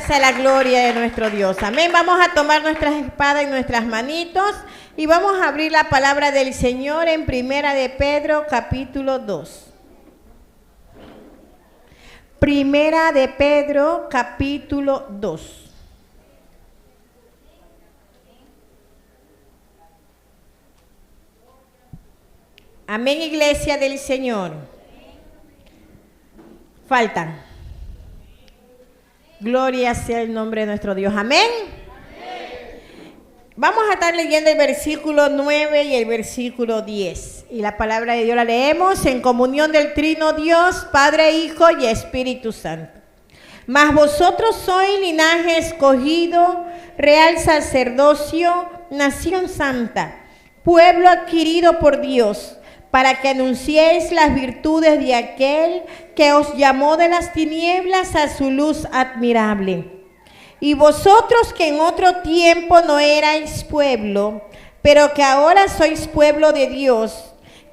sea la gloria de nuestro Dios. Amén. Vamos a tomar nuestras espadas en nuestras manitos y vamos a abrir la palabra del Señor en Primera de Pedro, capítulo 2. Primera de Pedro, capítulo 2. Amén, iglesia del Señor. Faltan. Gloria sea el nombre de nuestro Dios. Amén. Vamos a estar leyendo el versículo 9 y el versículo 10. Y la palabra de Dios la leemos en comunión del Trino Dios, Padre, Hijo y Espíritu Santo. Mas vosotros sois linaje escogido, real sacerdocio, nación santa, pueblo adquirido por Dios, para que anunciéis las virtudes de aquel que os llamó de las tinieblas a su luz admirable. Y vosotros que en otro tiempo no erais pueblo, pero que ahora sois pueblo de Dios,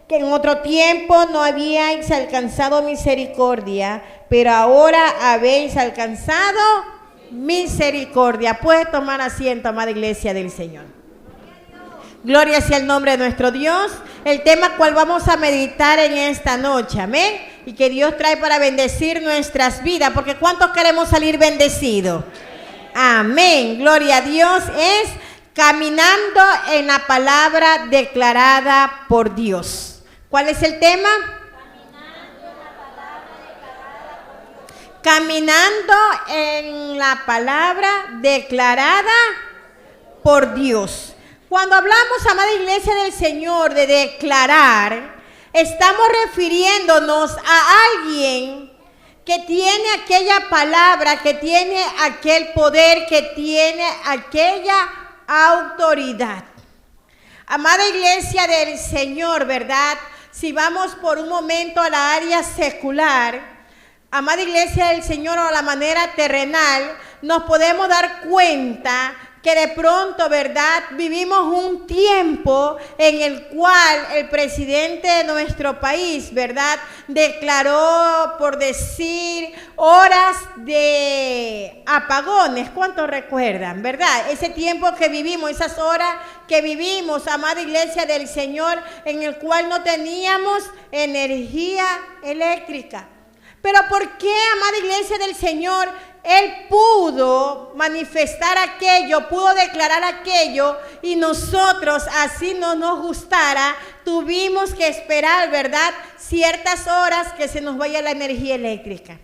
que en otro tiempo no habíais alcanzado misericordia, pero ahora habéis alcanzado misericordia. Puede tomar asiento, amada iglesia del Señor. Gloria sea el nombre de nuestro Dios. El tema cual vamos a meditar en esta noche, amén. Y que Dios trae para bendecir nuestras vidas, porque ¿cuántos queremos salir bendecidos? Amén. Gloria a Dios. Es caminando en la palabra declarada por Dios. ¿Cuál es el tema? Caminando en la palabra declarada por Dios. Cuando hablamos, amada iglesia del Señor, de declarar, estamos refiriéndonos a alguien que tiene aquella palabra, que tiene aquel poder, que tiene aquella autoridad. Amada iglesia del Señor, ¿verdad? Si vamos por un momento a la área secular, amada iglesia del Señor, o a la manera terrenal, nos podemos dar cuenta que de pronto, ¿verdad?, vivimos un tiempo en el cual el presidente de nuestro país, ¿verdad?, declaró, por decir, horas de apagones. ¿Cuántos recuerdan, verdad? Ese tiempo que vivimos, esas horas que vivimos, amada iglesia del Señor, en el cual no teníamos energía eléctrica. Pero ¿por qué, amada iglesia del Señor, Él pudo manifestar aquello, pudo declarar aquello, y nosotros, así no nos gustara, tuvimos que esperar, ¿verdad?, ciertas horas que se nos vaya la energía eléctrica?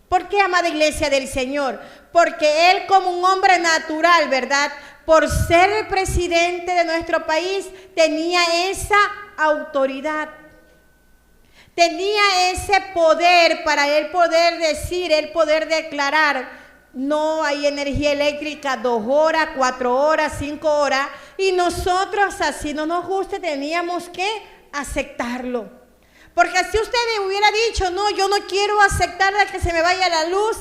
¿Por qué, amada iglesia del Señor? Porque Él, como un hombre natural, ¿verdad?, por ser el presidente de nuestro país, tenía esa autoridad. Tenía ese poder para Él poder decir, Él poder declarar: no hay energía eléctrica 2 horas, 4 horas, 5 horas. Y nosotros, así no nos guste, teníamos que aceptarlo. Porque si usted hubiera dicho: no, yo no quiero aceptar de que se me vaya la luz,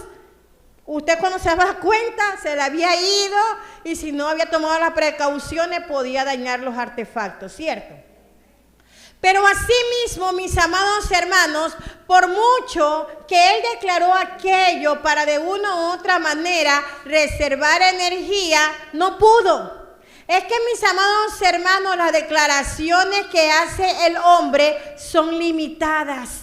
usted cuando se daba cuenta se le había ido, y si no había tomado las precauciones podía dañar los artefactos, ¿cierto? Pero asimismo, mis amados hermanos, por mucho que Él declaró aquello para de una u otra manera reservar energía, no pudo. Es que, mis amados hermanos, las declaraciones que hace el hombre son limitadas.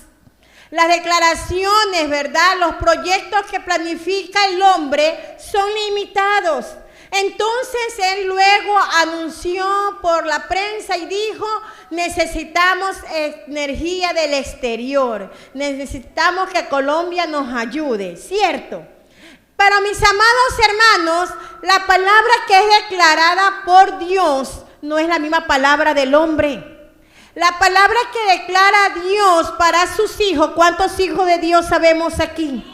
Las declaraciones, ¿verdad?, los proyectos que planifica el hombre son limitados. Entonces Él luego anunció por la prensa y dijo: necesitamos energía del exterior, necesitamos que Colombia nos ayude, ¿cierto? Pero, mis amados hermanos, la palabra que es declarada por Dios no es la misma palabra del hombre. La palabra que declara Dios para sus hijos, ¿cuántos hijos de Dios sabemos aquí?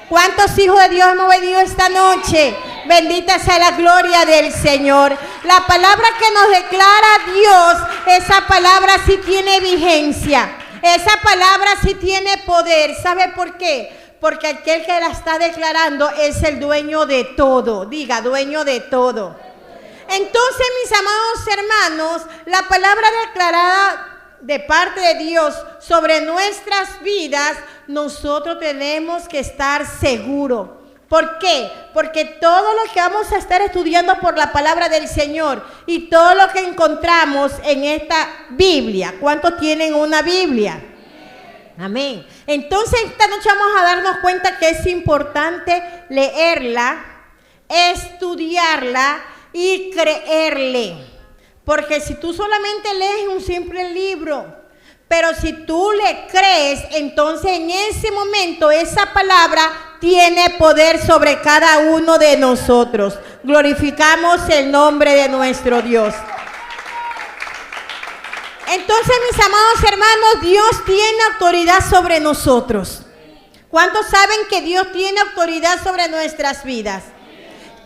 ¿Cuántos hijos de Dios hemos venido esta noche? Bendita sea la gloria del Señor. La palabra que nos declara Dios, esa palabra sí tiene vigencia. Esa palabra sí tiene poder. ¿Sabe por qué? Porque aquel que la está declarando es el dueño de todo. Diga, dueño de todo. Entonces, mis amados hermanos, la palabra declarada de parte de Dios sobre nuestras vidas, nosotros tenemos que estar seguros. ¿Por qué? Porque todo lo que vamos a estar estudiando por la palabra del Señor y todo lo que encontramos en esta Biblia. ¿Cuántos tienen una Biblia? Amén. Entonces esta noche vamos a darnos cuenta que es importante leerla, estudiarla y creerle. Porque si tú solamente lees un simple libro, pero si tú le crees, entonces en ese momento esa palabra tiene poder sobre cada uno de nosotros. Glorificamos el nombre de nuestro Dios. Entonces, mis amados hermanos, Dios tiene autoridad sobre nosotros. ¿Cuántos saben que Dios tiene autoridad sobre nuestras vidas?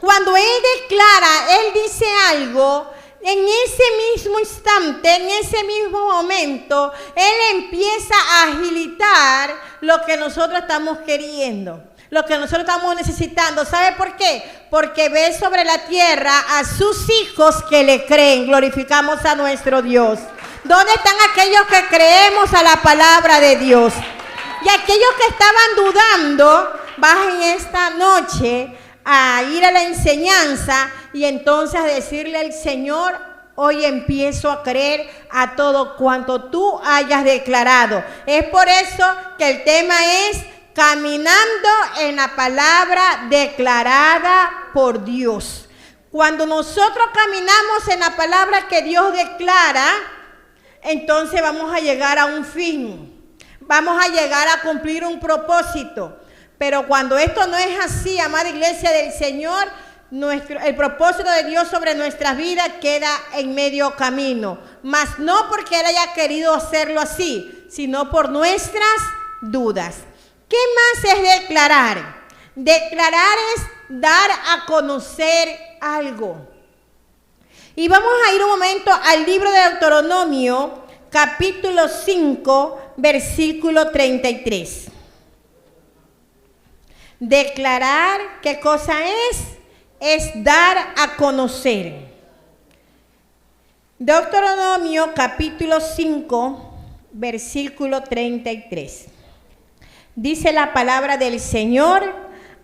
Cuando Él declara, Él dice algo, en ese mismo instante, en ese mismo momento, Él empieza a agilitar lo que nosotros estamos queriendo, lo que nosotros estamos necesitando. ¿Sabe por qué? Porque ve sobre la tierra a sus hijos que le creen. Glorificamos a nuestro Dios. ¿Dónde están aquellos que creemos a la palabra de Dios? Y aquellos que estaban dudando, bajen esta noche a ir a la enseñanza y entonces a decirle al Señor: hoy empiezo a creer a todo cuanto tú hayas declarado. Es por eso que el tema es caminando en la palabra declarada por Dios. Cuando nosotros caminamos en la palabra que Dios declara, entonces vamos a llegar a un fin, vamos a llegar a cumplir un propósito. Pero cuando esto no es así, amada iglesia del Señor, el propósito de Dios sobre nuestras vidas queda en medio camino. Mas no porque Él haya querido hacerlo así, sino por nuestras dudas. ¿Qué más es declarar? Declarar es dar a conocer algo. Y vamos a ir un momento al libro de Deuteronomio, capítulo 5, versículo 33. Declarar, ¿qué cosa es? Es dar a conocer. Deuteronomio, capítulo 5, versículo 33. Dice la palabra del Señor: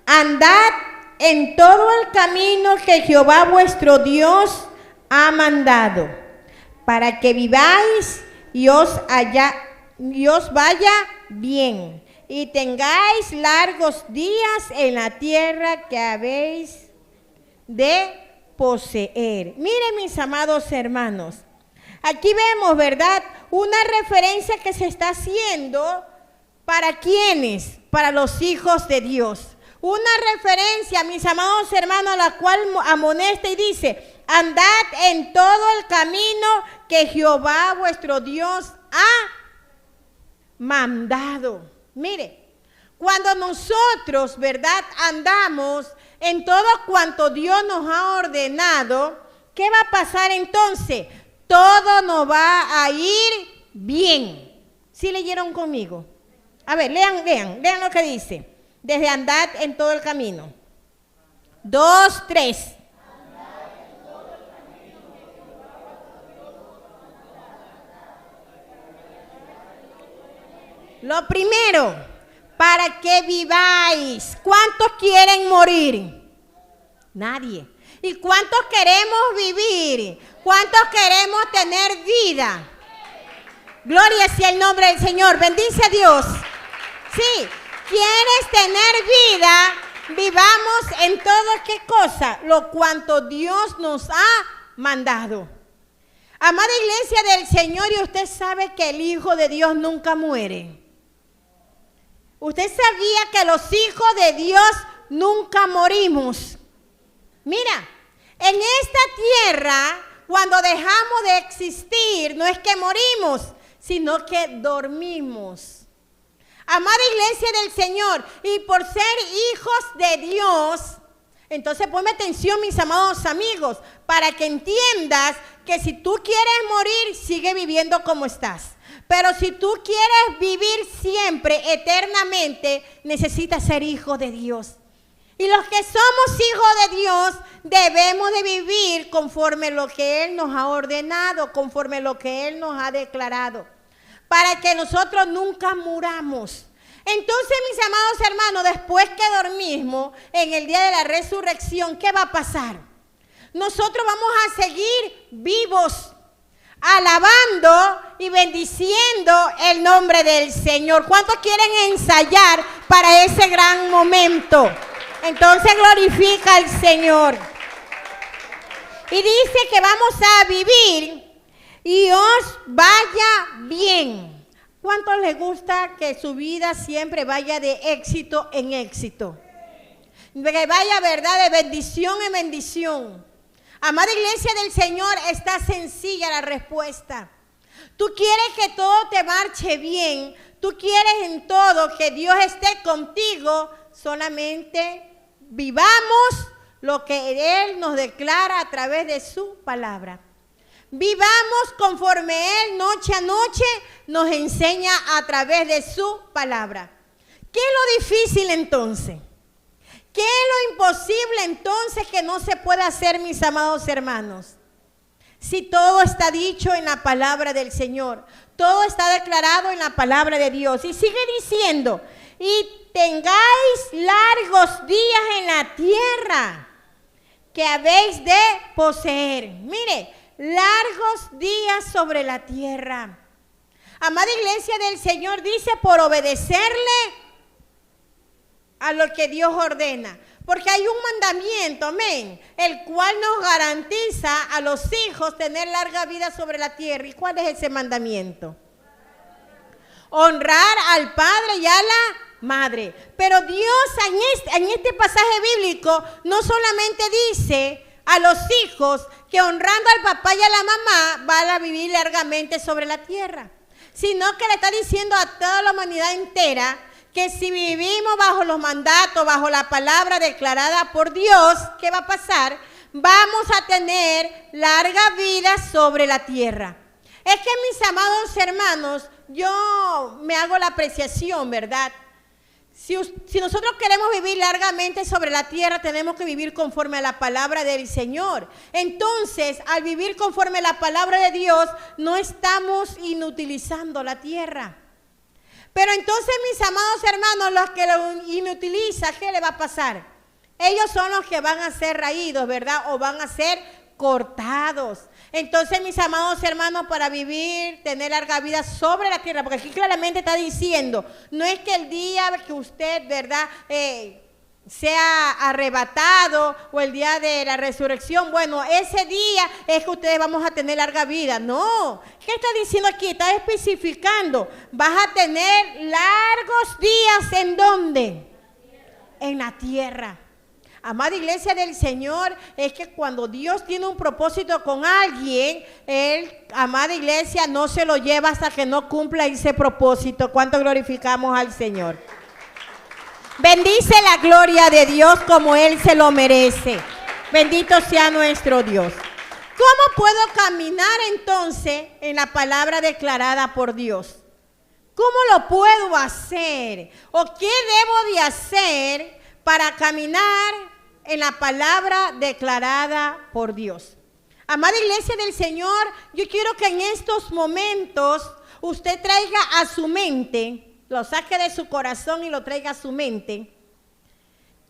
andad en todo el camino que Jehová vuestro Dios ha mandado, para que viváis y os vaya bien, y tengáis largos días en la tierra que habéis de poseer. Miren, mis amados hermanos, aquí vemos, ¿verdad?, una referencia que se está haciendo para ¿quiénes? Para los hijos de Dios. Una referencia, mis amados hermanos, a la cual amonesta y dice: andad en todo el camino que Jehová vuestro Dios ha mandado. Mire, cuando nosotros, ¿verdad?, andamos en todo cuanto Dios nos ha ordenado, ¿qué va a pasar entonces? Todo nos va a ir bien. ¿Sí leyeron conmigo? A ver, lean lo que dice. Desde andad en todo el camino. 2, 3. Lo primero, para que viváis. ¿Cuántos quieren morir? Nadie. ¿Y cuántos queremos vivir? ¿Cuántos queremos tener vida? Gloria sea el nombre del Señor. Bendice a Dios. Sí, ¿quieres tener vida? Vivamos en todo, ¿qué cosa? Lo cuanto Dios nos ha mandado. Amada iglesia del Señor, y usted sabe que el Hijo de Dios nunca muere. ¿Usted sabía que los hijos de Dios nunca morimos? Mira, en esta tierra, cuando dejamos de existir, no es que morimos, sino que dormimos. Amada iglesia del Señor, y por ser hijos de Dios, entonces ponme atención, mis amados amigos, para que entiendas que si tú quieres morir, sigue viviendo como estás. Pero si tú quieres vivir siempre, eternamente, necesitas ser hijo de Dios. Y los que somos hijos de Dios, debemos de vivir conforme lo que Él nos ha ordenado, conforme lo que Él nos ha declarado, para que nosotros nunca muramos. Entonces, mis amados hermanos, después que dormimos en el día de la resurrección, ¿qué va a pasar? Nosotros vamos a seguir vivos, alabando y bendiciendo el nombre del Señor. ¿Cuántos quieren ensayar para ese gran momento? Entonces glorifica al Señor. Y dice que vamos a vivir y os vaya bien. ¿Cuántos les gusta que su vida siempre vaya de éxito en éxito? Que vaya, ¿verdad?, de bendición en bendición. Amada iglesia del Señor, está sencilla la respuesta. Tú quieres que todo te marche bien. Tú quieres en todo que Dios esté contigo. Solamente vivamos lo que Él nos declara a través de su palabra. Vivamos conforme Él noche a noche nos enseña a través de su palabra. ¿Qué es lo difícil entonces? ¿Qué es lo imposible entonces que no se puede hacer, mis amados hermanos? Si todo está dicho en la palabra del Señor, todo está declarado en la palabra de Dios. Y sigue diciendo, y tengáis largos días en la tierra que habéis de poseer. Mire, largos días sobre la tierra. Amada iglesia del Señor, dice por obedecerle a lo que Dios ordena. Porque hay un mandamiento, amén, el cual nos garantiza a los hijos tener larga vida sobre la tierra. ¿Y cuál es ese mandamiento? Honrar al padre y a la madre. Pero Dios en este pasaje bíblico no solamente dice a los hijos que honrando al papá y a la mamá van a vivir largamente sobre la tierra, sino que le está diciendo a toda la humanidad entera que si vivimos bajo los mandatos, bajo la palabra declarada por Dios, ¿qué va a pasar? Vamos a tener larga vida sobre la tierra. Es que, mis amados hermanos, yo me hago la apreciación, ¿verdad? Si nosotros queremos vivir largamente sobre la tierra, tenemos que vivir conforme a la palabra del Señor. Entonces, al vivir conforme a la palabra de Dios, no estamos inutilizando la tierra. Pero entonces, mis amados hermanos, los que lo inutilizan, ¿qué le va a pasar? Ellos son los que van a ser raídos, ¿verdad? O van a ser cortados. Entonces, mis amados hermanos, para vivir, tener larga vida sobre la tierra, porque aquí claramente está diciendo, no es que el día que usted, ¿verdad?, sea arrebatado o el día de la resurrección, bueno, ese día es que ustedes vamos a tener larga vida. No, ¿qué está diciendo aquí? Está especificando, vas a tener largos días, ¿en dónde? En la tierra. Amada iglesia del Señor, es que cuando Dios tiene un propósito con alguien, Él, amada iglesia, no se lo lleva hasta que no cumpla ese propósito. ¿Cuánto glorificamos al Señor? Bendice la gloria de Dios como Él se lo merece. Bendito sea nuestro Dios. ¿Cómo puedo caminar entonces en la palabra declarada por Dios? ¿Cómo lo puedo hacer? ¿O qué debo de hacer para caminar en la palabra declarada por Dios? Amada iglesia del Señor, yo quiero que en estos momentos usted traiga a su mente, lo saque de su corazón y lo traiga a su mente.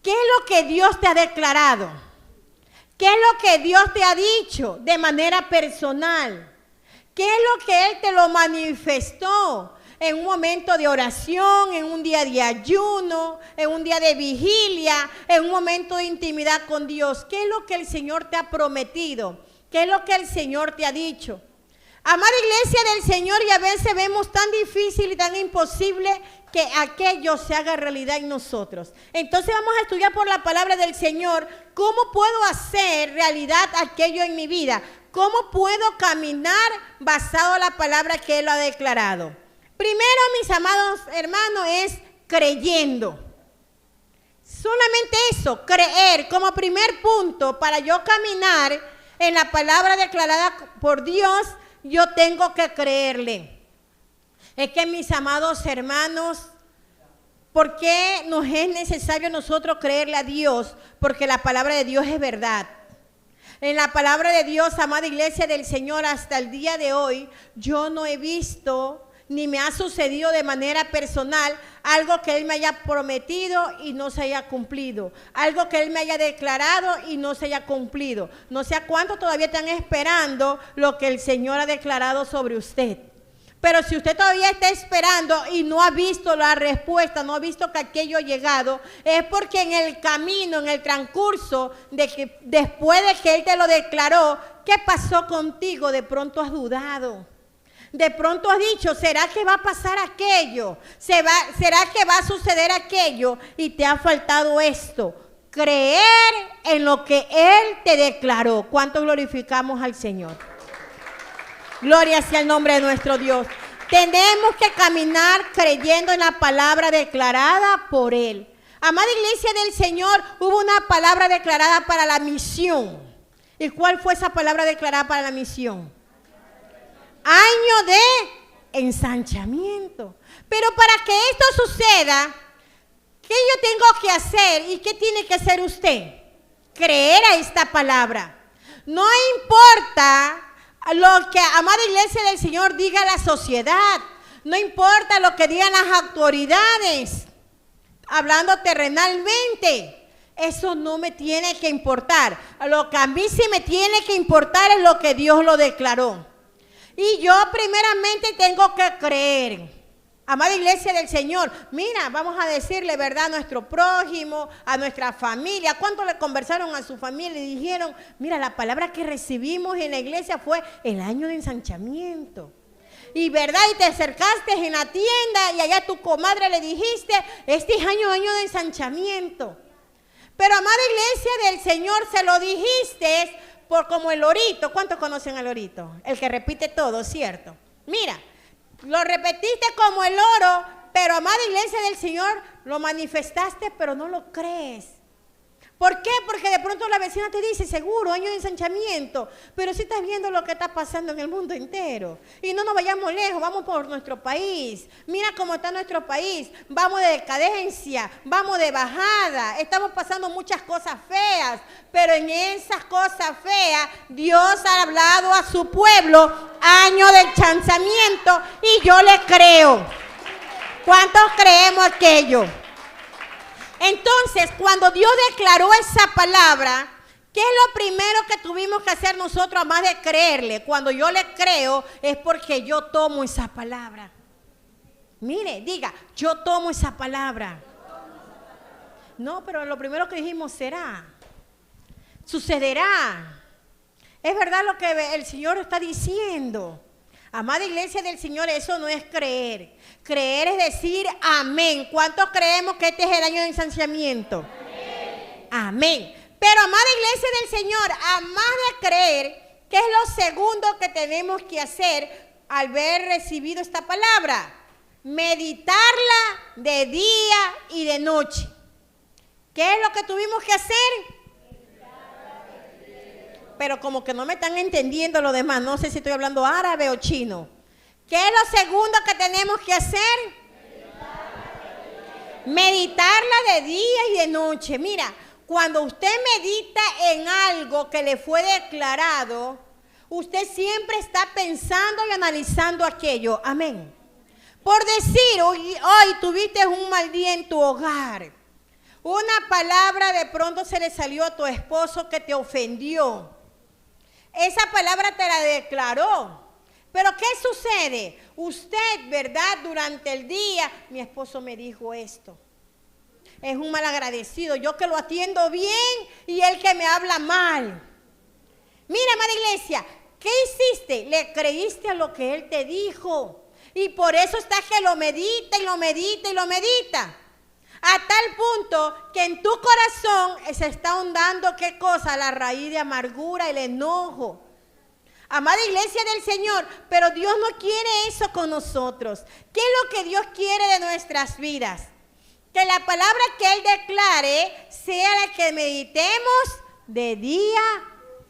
¿Qué es lo que Dios te ha declarado? ¿Qué es lo que Dios te ha dicho de manera personal? ¿Qué es lo que Él te lo manifestó en un momento de oración, en un día de ayuno, en un día de vigilia, en un momento de intimidad con Dios? ¿Qué es lo que el Señor te ha prometido? ¿Qué es lo que el Señor te ha dicho? Amada iglesia del Señor, y a veces vemos tan difícil y tan imposible que aquello se haga realidad en nosotros. Entonces vamos a estudiar por la palabra del Señor, ¿cómo puedo hacer realidad aquello en mi vida? ¿Cómo puedo caminar basado en la palabra que Él ha declarado? Primero, mis amados hermanos, es creyendo. Solamente eso, creer como primer punto para yo caminar en la palabra declarada por Dios. Yo tengo que creerle. Es que, mis amados hermanos, ¿por qué nos es necesario nosotros creerle a Dios? Porque la palabra de Dios es verdad. En la palabra de Dios, amada iglesia del Señor, hasta el día de hoy, yo no he visto ni me ha sucedido de manera personal algo que Él me haya prometido y no se haya cumplido, algo que Él me haya declarado y no se haya cumplido. No sé a cuánto todavía están esperando lo que el Señor ha declarado sobre usted. Pero si usted todavía está esperando y no ha visto la respuesta, no ha visto que aquello ha llegado, es porque en el camino, en el transcurso, después de que Él te lo declaró, ¿qué pasó contigo? De pronto has dudado. De pronto has dicho, ¿será que va a pasar aquello? ¿Será que va a suceder aquello? Y te ha faltado esto, creer en lo que Él te declaró. ¿Cuánto glorificamos al Señor? Gloria sea el nombre de nuestro Dios. Tenemos que caminar creyendo en la palabra declarada por Él. Amada iglesia del Señor, hubo una palabra declarada para la misión. ¿Y cuál fue esa palabra declarada para la misión? Año de ensanchamiento. Pero para que esto suceda, ¿qué yo tengo que hacer y qué tiene que hacer usted? Creer a esta palabra. No importa lo que, amada iglesia del Señor, diga la sociedad. No importa lo que digan las autoridades, hablando terrenalmente. Eso no me tiene que importar. Lo que a mí sí me tiene que importar es lo que Dios lo declaró. Y yo primeramente tengo que creer. Amada iglesia del Señor, mira, vamos a decirle verdad a nuestro prójimo, a nuestra familia. ¿Cuánto le conversaron a su familia y dijeron, mira, la palabra que recibimos en la iglesia fue el año de ensanchamiento? Y verdad, y te acercaste en la tienda y allá a tu comadre le dijiste, este es año de ensanchamiento. Pero amada iglesia del Señor, se lo dijiste por como el lorito. ¿Cuántos conocen al lorito? El que repite todo, ¿cierto? Mira, lo repetiste como el loro, pero amada iglesia del Señor, lo manifestaste, pero no lo crees. ¿Por qué? Porque de pronto la vecina te dice, seguro, año de ensanchamiento, pero si estás viendo lo que está pasando en el mundo entero. Y no nos vayamos lejos, vamos por nuestro país. Mira cómo está nuestro país, vamos de decadencia, vamos de bajada, estamos pasando muchas cosas feas, pero en esas cosas feas, Dios ha hablado a su pueblo, año de ensanchamiento, y yo le creo. ¿Cuántos creemos aquello? Entonces, cuando Dios declaró esa palabra, ¿qué es lo primero que tuvimos que hacer nosotros, además de creerle? Cuando yo le creo, es porque yo tomo esa palabra. Mire, diga, yo tomo esa palabra. No, pero lo primero que dijimos será, sucederá. Es verdad lo que el Señor está diciendo. Amada iglesia del Señor, eso no es creer. Creer es decir amén. ¿Cuántos creemos que este es el año de ensanchamiento? Amén. Amén. Pero amada iglesia del Señor, además de creer, ¿qué es lo segundo que tenemos que hacer al haber recibido esta palabra? Meditarla de día y de noche. ¿Qué es lo que tuvimos que hacer? Pero como que no me están entendiendo lo demás. No sé si estoy hablando árabe o chino. ¿Qué es lo segundo que tenemos que hacer? Meditarla de día y de noche. Mira, cuando usted medita en algo que le fue declarado, usted siempre está pensando y analizando aquello. Amén. Por decir, hoy tuviste un mal día en tu hogar. Una palabra de pronto se le salió a tu esposo que te ofendió. Esa palabra te la declaró. Pero ¿qué sucede? Usted, ¿verdad? Durante el día, mi esposo me dijo esto. Es un malagradecido. Yo que lo atiendo bien y él que me habla mal. Mira, amada iglesia, ¿qué hiciste? Le creíste a lo que él te dijo. Y por eso está que lo medita y lo medita y lo medita. A tal punto que en tu corazón se está ahondando, ¿qué cosa? La raíz de amargura, el enojo. Amada iglesia del Señor, pero Dios no quiere eso con nosotros. ¿Qué es lo que Dios quiere de nuestras vidas? Que la palabra que Él declare sea la que meditemos de día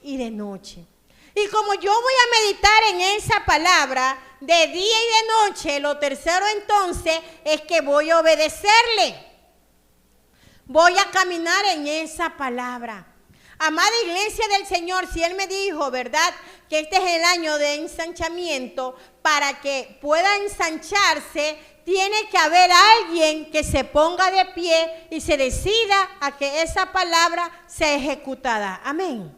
y de noche. Y como yo voy a meditar en esa palabra de día y de noche, lo tercero entonces es que voy a obedecerle. Voy a caminar en esa palabra. Amada iglesia del Señor, si Él me dijo, ¿verdad? que este es el año de ensanchamiento. Para que pueda ensancharse, tiene que haber alguien que se ponga de pie y se decida a que esa palabra sea ejecutada. Amén.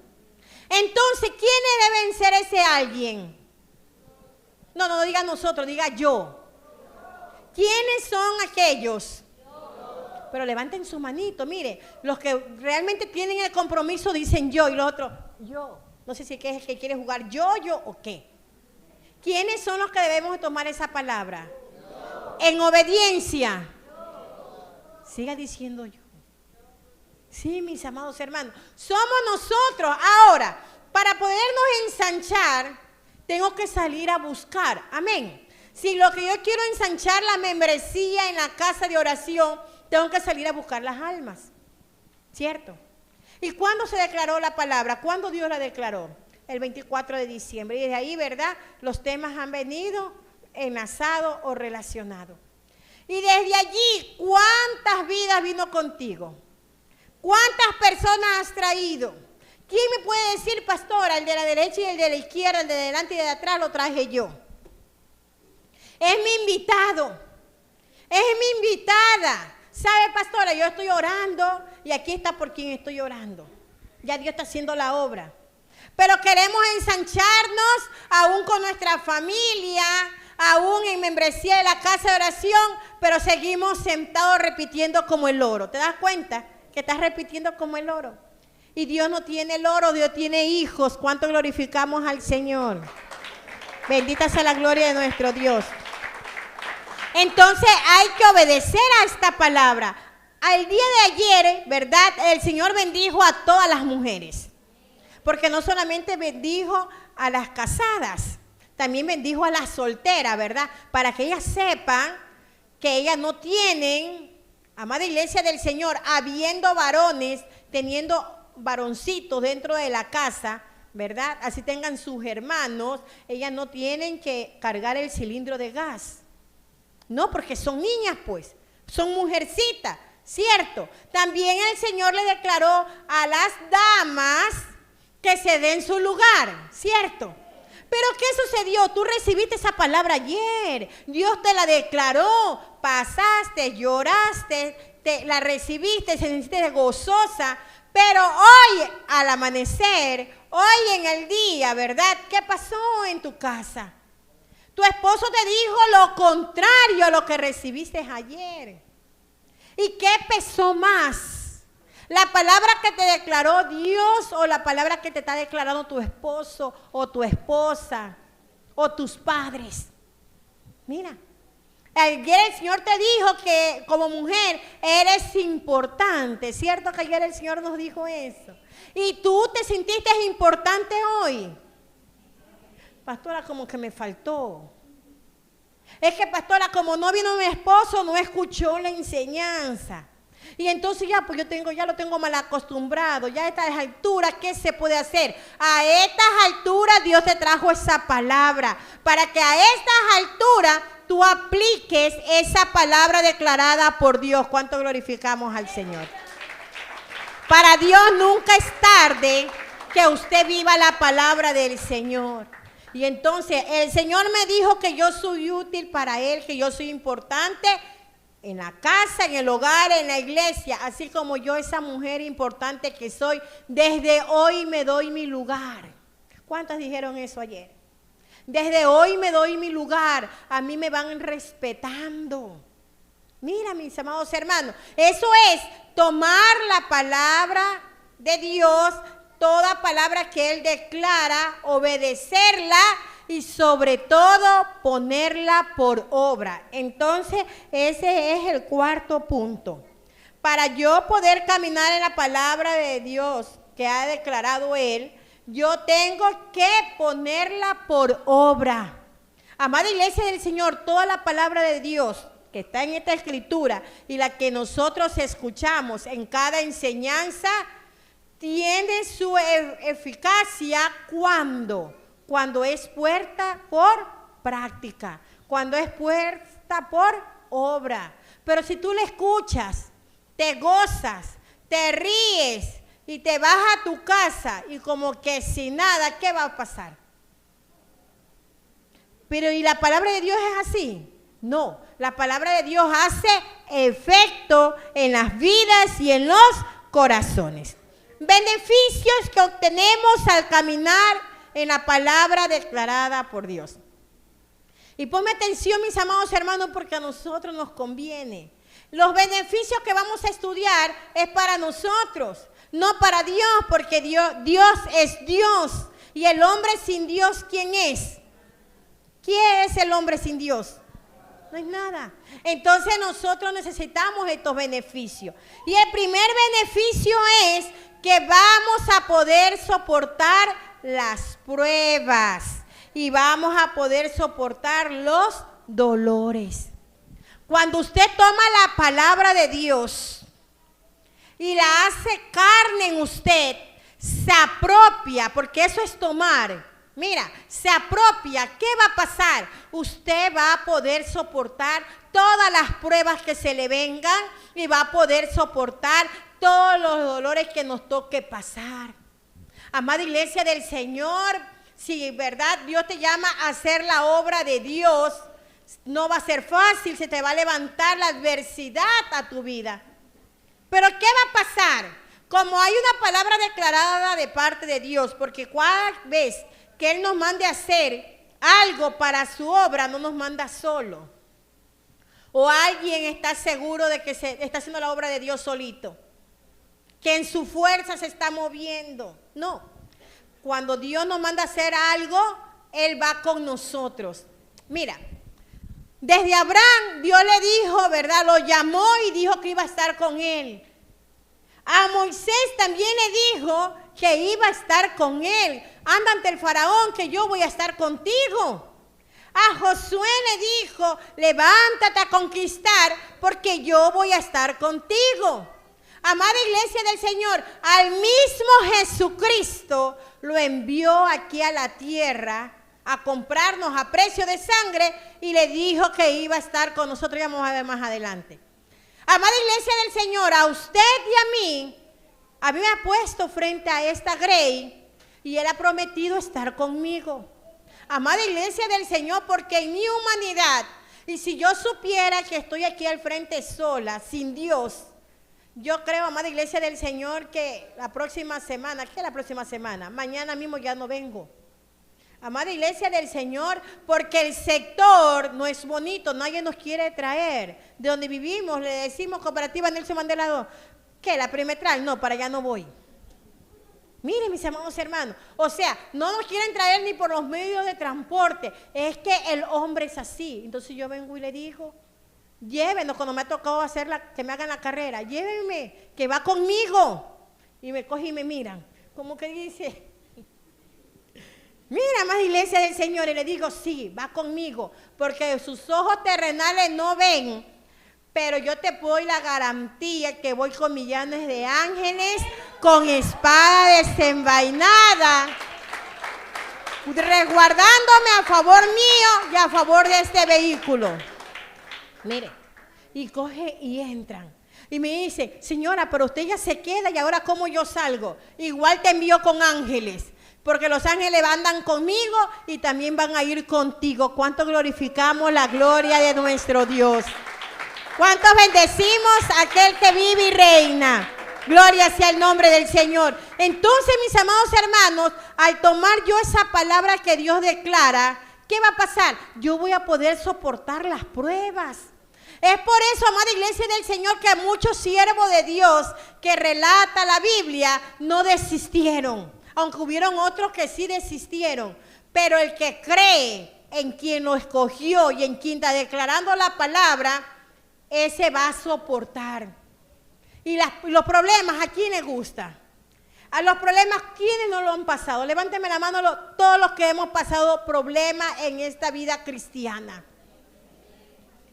Entonces, ¿quiénes deben ser ese alguien? No diga nosotros, diga yo. ¿Quiénes son aquellos? Pero levanten su manito, mire, los que realmente tienen el compromiso dicen yo y los otros, yo. No sé si es el que quiere jugar yo o qué. ¿Quiénes son los que debemos tomar esa palabra? En obediencia. Siga diciendo yo. Sí, mis amados hermanos, somos nosotros. Ahora, para podernos ensanchar, tengo que salir a buscar. Amén. Si lo que yo quiero ensanchar la membresía en la casa de oración, tengo que salir a buscar las almas. ¿Cierto? ¿Y cuándo se declaró la palabra? ¿Cuándo Dios la declaró? El 24 de diciembre. Y desde ahí, ¿verdad? Los temas han venido enlazados o relacionados. Y desde allí, ¿cuántas vidas vino contigo? ¿Cuántas personas has traído? ¿Quién me puede decir, pastora, el de la derecha y el de la izquierda, el de delante y el de atrás lo traje yo? Es mi invitado, es mi invitada. ¿Sabe, pastora? Yo estoy orando y aquí está por quien estoy orando. Ya Dios está haciendo la obra. Pero queremos ensancharnos aún con nuestra familia, aún en membresía de la casa de oración, pero seguimos sentados repitiendo como el loro. ¿Te das cuenta que estás repitiendo como el loro? Y Dios no tiene loro, Dios tiene hijos. ¿Cuánto glorificamos al Señor? Bendita sea la gloria de nuestro Dios. Entonces hay que obedecer a esta palabra. Al día de ayer, ¿verdad? El Señor bendijo a todas las mujeres. Porque no solamente bendijo a las casadas, también bendijo a las solteras, ¿verdad? Para que ellas sepan que ellas no tienen, amada iglesia del Señor, habiendo varones, teniendo varoncitos dentro de la casa, ¿verdad? Así tengan sus hermanos, ellas no tienen que cargar el cilindro de gas. No, porque son niñas, pues, son mujercitas, ¿cierto? También el Señor le declaró a las damas que se den su lugar, ¿cierto? Pero ¿qué sucedió? Tú recibiste esa palabra ayer, Dios te la declaró, pasaste, lloraste, la recibiste, se sentiste gozosa, pero hoy al amanecer, hoy en el día, ¿verdad? ¿Qué pasó en tu casa? Tu esposo te dijo lo contrario a lo que recibiste ayer. ¿Y qué pesó más? ¿La palabra que te declaró Dios o la palabra que te está declarando tu esposo o tu esposa o tus padres? Mira, ayer el Señor te dijo que como mujer eres importante. ¿Cierto que ayer el Señor nos dijo eso? ¿Y tú te sentiste importante hoy? Pastora, como que me faltó. Es que, pastora, como no vino mi esposo, no escuchó la enseñanza. Y entonces ya, pues ya lo tengo mal acostumbrado. Ya a estas alturas, ¿qué se puede hacer? A estas alturas Dios te trajo esa palabra. Para que a estas alturas tú apliques esa palabra declarada por Dios. ¿Cuánto glorificamos al Señor? Para Dios nunca es tarde que usted viva la palabra del Señor. Y entonces el Señor me dijo que yo soy útil para Él, que yo soy importante en la casa, en el hogar, en la iglesia, así como yo, esa mujer importante que soy, desde hoy me doy mi lugar. ¿Cuántos dijeron eso ayer? Desde hoy me doy mi lugar, a mí me van respetando. Mira, mis amados hermanos, eso es tomar la palabra de Dios, toda palabra que Él declara, obedecerla y sobre todo ponerla por obra. Entonces, ese es el cuarto punto. Para yo poder caminar en la palabra de Dios que ha declarado Él, yo tengo que ponerla por obra. Amada iglesia del Señor, toda la palabra de Dios que está en esta escritura y la que nosotros escuchamos en cada enseñanza, tiene su eficacia cuando es puesta por práctica, cuando es puesta por obra. Pero si tú la escuchas, te gozas, te ríes y te vas a tu casa y como que sin nada, ¿qué va a pasar? Pero ¿y la palabra de Dios es así? No, la palabra de Dios hace efecto en las vidas y en los corazones. Beneficios que obtenemos al caminar en la palabra declarada por Dios. Y ponme atención, mis amados hermanos, porque a nosotros nos conviene. Los beneficios que vamos a estudiar es para nosotros, no para Dios, porque Dios es Dios. Y el hombre sin Dios, ¿quién es? ¿Quién es el hombre sin Dios? No es nada. Entonces nosotros necesitamos estos beneficios. Y el primer beneficio es que vamos a poder soportar las pruebas y vamos a poder soportar los dolores. Cuando usted toma la palabra de Dios y la hace carne en usted, se apropia, porque eso es tomar. Mira, se apropia. ¿Qué va a pasar? Usted va a poder soportar todas las pruebas que se le vengan y va a poder soportar todos los dolores que nos toque pasar. Amada iglesia del Señor, si verdad Dios te llama a hacer la obra de Dios, no va a ser fácil, se te va a levantar la adversidad a tu vida. Pero ¿qué va a pasar? Como hay una palabra declarada de parte de Dios, porque cada vez que Él nos mande a hacer algo para su obra, no nos manda solo. O alguien está seguro de que se está haciendo la obra de Dios solito, que en su fuerza se está moviendo. No, cuando Dios nos manda a hacer algo, Él va con nosotros. Mira, desde Abraham Dios le dijo, ¿verdad? Lo llamó y dijo que iba a estar con él. A Moisés también le dijo que iba a estar con él. Anda ante el faraón que yo voy a estar contigo. A Josué le dijo, levántate a conquistar porque yo voy a estar contigo. Amada iglesia del Señor, al mismo Jesucristo lo envió aquí a la tierra a comprarnos a precio de sangre y le dijo que iba a estar con nosotros. Ya vamos a ver más adelante. Amada iglesia del Señor, a usted y a mí me ha puesto frente a esta grey y Él ha prometido estar conmigo. Amada iglesia del Señor, porque en mi humanidad, y si yo supiera que estoy aquí al frente sola, sin Dios, yo creo, amada iglesia del Señor, que la próxima semana, ¿qué es la próxima semana? Mañana mismo ya no vengo. Amada iglesia del Señor, porque el sector no es bonito, nadie nos quiere traer. De donde vivimos, le decimos Cooperativa Nelson Mandela 2, ¿qué? ¿La perimetral? No, para allá no voy. Miren, mis amados hermanos, o sea, no nos quieren traer ni por los medios de transporte. Es que el hombre es así. Entonces yo vengo y le digo, llévenos, cuando me ha tocado que me hagan la carrera, llévenme, que va conmigo. Y me cogen y me miran, como que dice, mira, más iglesia del Señor, y le digo, sí, va conmigo, porque sus ojos terrenales no ven, pero yo te doy la garantía que voy con millones de ángeles, con espada desenvainada, resguardándome a favor mío y a favor de este vehículo. Mire, y coge y entran. Y me dice, señora, pero usted ya se queda y ahora ¿cómo yo salgo? Igual te envío con ángeles. Porque los ángeles andan conmigo y también van a ir contigo. ¿Cuánto glorificamos la gloria de nuestro Dios? ¿Cuántos bendecimos a aquel que vive y reina? Gloria sea el nombre del Señor. Entonces, mis amados hermanos, al tomar yo esa palabra que Dios declara, ¿qué va a pasar? Yo voy a poder soportar las pruebas. Es por eso, amada iglesia del Señor, que muchos siervos de Dios que relata la Biblia no desistieron. Aunque hubieron otros que sí desistieron, pero el que cree en quien lo escogió y en quien está declarando la palabra, ese va a soportar. Y los problemas, ¿a quién le gusta? A los problemas, ¿quiénes no lo han pasado? Levánteme la mano todos los que hemos pasado problemas en esta vida cristiana.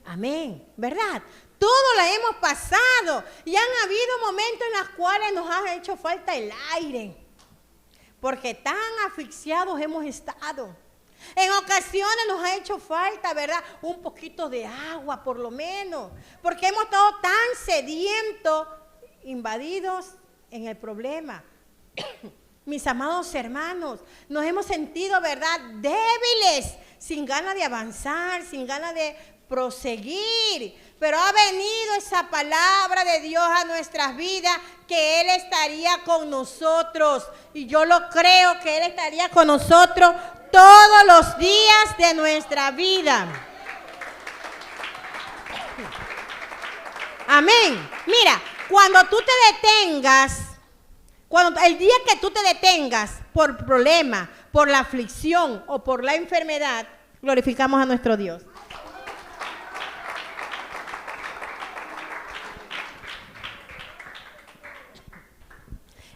Amén, ¿verdad? Todos la hemos pasado y han habido momentos en los cuales nos ha hecho falta el aire. Porque tan asfixiados hemos estado. En ocasiones nos ha hecho falta, ¿verdad? Un poquito de agua, por lo menos. Porque hemos estado tan sedientos, invadidos en el problema. Mis amados hermanos, nos hemos sentido, ¿verdad? Débiles, sin ganas de avanzar, sin ganas de proseguir. Pero ha venido esa palabra de Dios a nuestras vidas, que Él estaría con nosotros. Y yo lo creo, que Él estaría con nosotros todos los días de nuestra vida. Amén. Mira, cuando tú te detengas, el día que tú te detengas por problema, por la aflicción o por la enfermedad, glorificamos a nuestro Dios.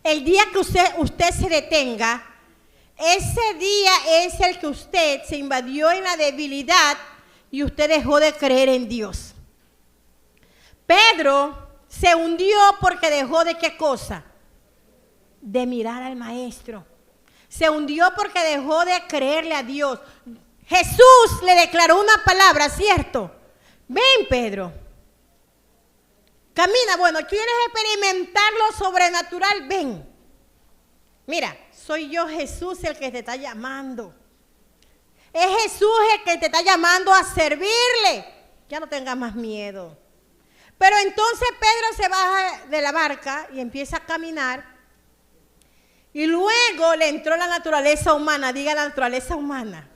El día que usted se detenga, ese día es el que usted se invadió en la debilidad y usted dejó de creer en Dios. Pedro se hundió porque dejó de ¿qué cosa? De mirar al maestro. Se hundió porque dejó de creerle a Dios. Jesús le declaró una palabra, ¿cierto? Ven, Pedro. Camina, bueno, ¿quieres experimentar lo sobrenatural? Ven. Mira, soy yo, Jesús, el que te está llamando. Es Jesús el que te está llamando a servirle. Ya no tengas más miedo. Pero entonces Pedro se baja de la barca y empieza a caminar. Y luego le entró la naturaleza humana, diga la naturaleza humana.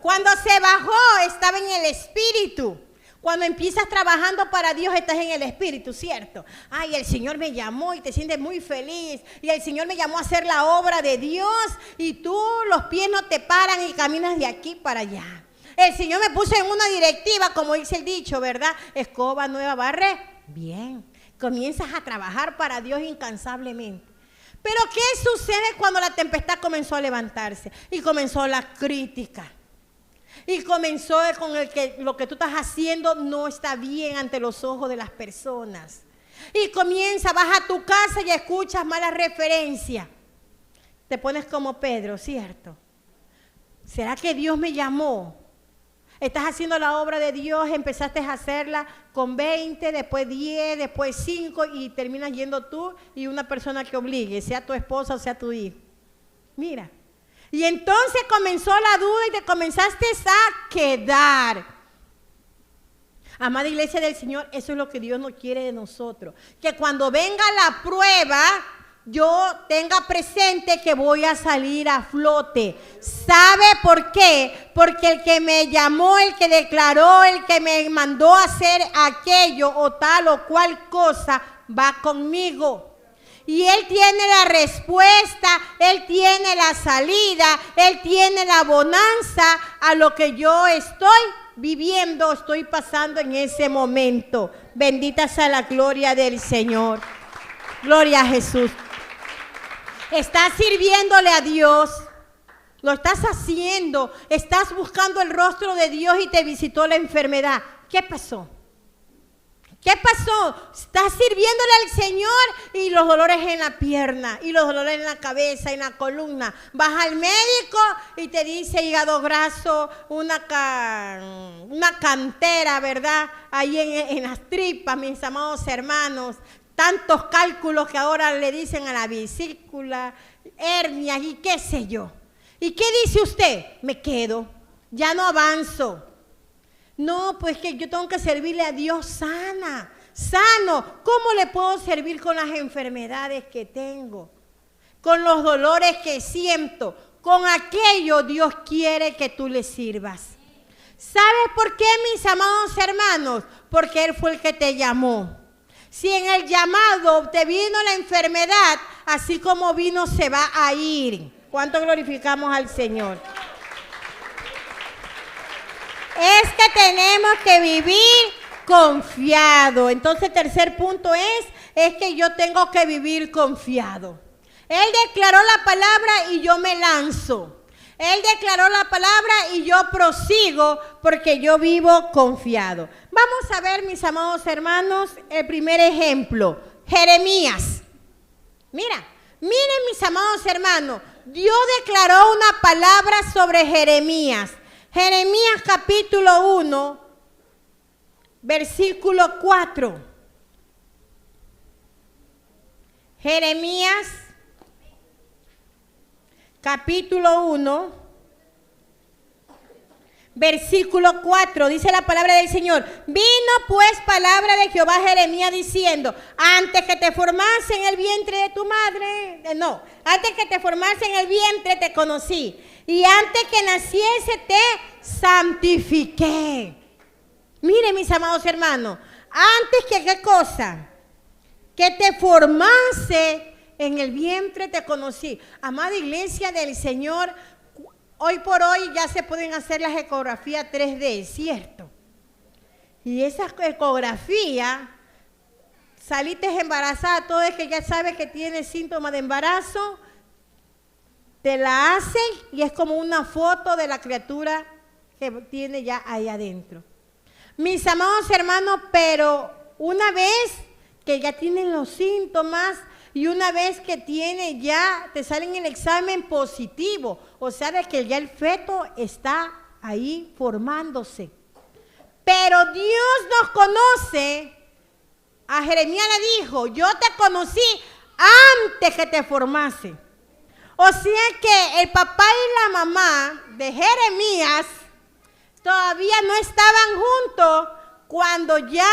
Cuando se bajó estaba en el espíritu. Cuando empiezas trabajando para Dios estás en el espíritu, ¿cierto? Ay, el Señor me llamó y te sientes muy feliz. Y el Señor me llamó a hacer la obra de Dios. Y tú, los pies no te paran y caminas de aquí para allá. El Señor me puso en una directiva, como dice el dicho, ¿verdad? Escoba nueva, barre. Bien, comienzas a trabajar para Dios incansablemente. Pero ¿qué sucede cuando la tempestad comenzó a levantarse? Y comenzó la crítica. Y comenzó con lo que tú estás haciendo no está bien ante los ojos de las personas. Y vas a tu casa y escuchas malas referencias. Te pones como Pedro, ¿cierto? ¿Será que Dios me llamó? Estás haciendo la obra de Dios, empezaste a hacerla con 20, después 10, después 5 y terminas yendo tú y una persona que obligue, sea tu esposa o sea tu hijo. Mira. Y entonces comenzó la duda y te comenzaste a quedar. Amada iglesia del Señor, eso es lo que Dios no quiere de nosotros. Que cuando venga la prueba, yo tenga presente que voy a salir a flote. ¿Sabe por qué? Porque el que me llamó, el que declaró, el que me mandó a hacer aquello o tal o cual cosa, va conmigo. Y Él tiene la respuesta, Él tiene la salida, Él tiene la bonanza a lo que yo estoy viviendo, estoy pasando en ese momento. Bendita sea la gloria del Señor. Gloria a Jesús. Estás sirviéndole a Dios, lo estás haciendo, estás buscando el rostro de Dios y te visitó la enfermedad. ¿Qué pasó? ¿Qué pasó? Estás sirviéndole al Señor y los dolores en la pierna, y los dolores en la cabeza, en la columna. Vas al médico y te dice hígado graso, una cantera, ¿verdad? Ahí en las tripas, mis amados hermanos. Tantos cálculos que ahora le dicen a la vesícula, hernias y qué sé yo. ¿Y qué dice usted? Me quedo, ya no avanzo. No, pues que yo tengo que servirle a Dios sano. ¿Cómo le puedo servir con las enfermedades que tengo? Con los dolores que siento. Con aquello Dios quiere que tú le sirvas. ¿Sabes por qué, mis amados hermanos? Porque Él fue el que te llamó. Si en el llamado te vino la enfermedad, así como vino se va a ir. ¿Cuánto glorificamos al Señor? Es que tenemos que vivir confiado. Entonces el tercer punto es que yo tengo que vivir confiado. Él declaró la palabra y yo me lanzo. Él declaró la palabra y yo prosigo porque yo vivo confiado. Vamos a ver, mis amados hermanos, el primer ejemplo. Jeremías. Miren, mis amados hermanos, Dios declaró una palabra sobre Jeremías. Jeremías capítulo 1, versículo 4. Jeremías capítulo 1, Versículo 4, dice la palabra del Señor. Vino pues palabra de Jehová a Jeremías diciendo, antes que te formase en el vientre de tu madre, antes que te formase en el vientre te conocí, y antes que naciese te santifiqué. Miren, mis amados hermanos, antes que qué cosa, que te formase en el vientre te conocí. Amada iglesia del Señor, hoy por hoy ya se pueden hacer las ecografías 3D, ¿cierto? Y esa ecografía, saliste embarazada, todo es que ya sabes que tienes síntomas de embarazo, te la hacen y es como una foto de la criatura que tiene ya ahí adentro. Mis amados hermanos, pero una vez que ya tienen los síntomas y una vez que tiene ya, te salen el examen positivo, o sea, de que ya el feto está ahí formándose. Pero Dios nos conoce. A Jeremías le dijo, yo te conocí antes que te formase. O sea que el papá y la mamá de Jeremías todavía no estaban juntos cuando ya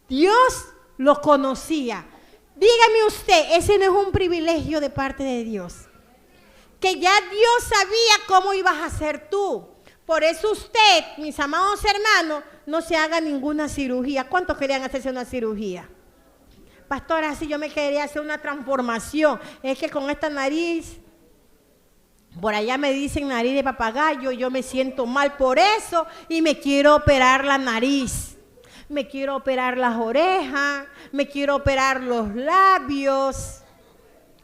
Dios los conocía. Dígame usted, ese no es un privilegio de parte de Dios. Que ya Dios sabía cómo ibas a ser tú. Por eso usted, mis amados hermanos, no se haga ninguna cirugía. ¿Cuántos querían hacerse una cirugía? Pastora, si yo me quería hacer una transformación. Es que con esta nariz, por allá me dicen nariz de papagayo, yo me siento mal por eso y me quiero operar la nariz. Me quiero operar las orejas, me quiero operar los labios.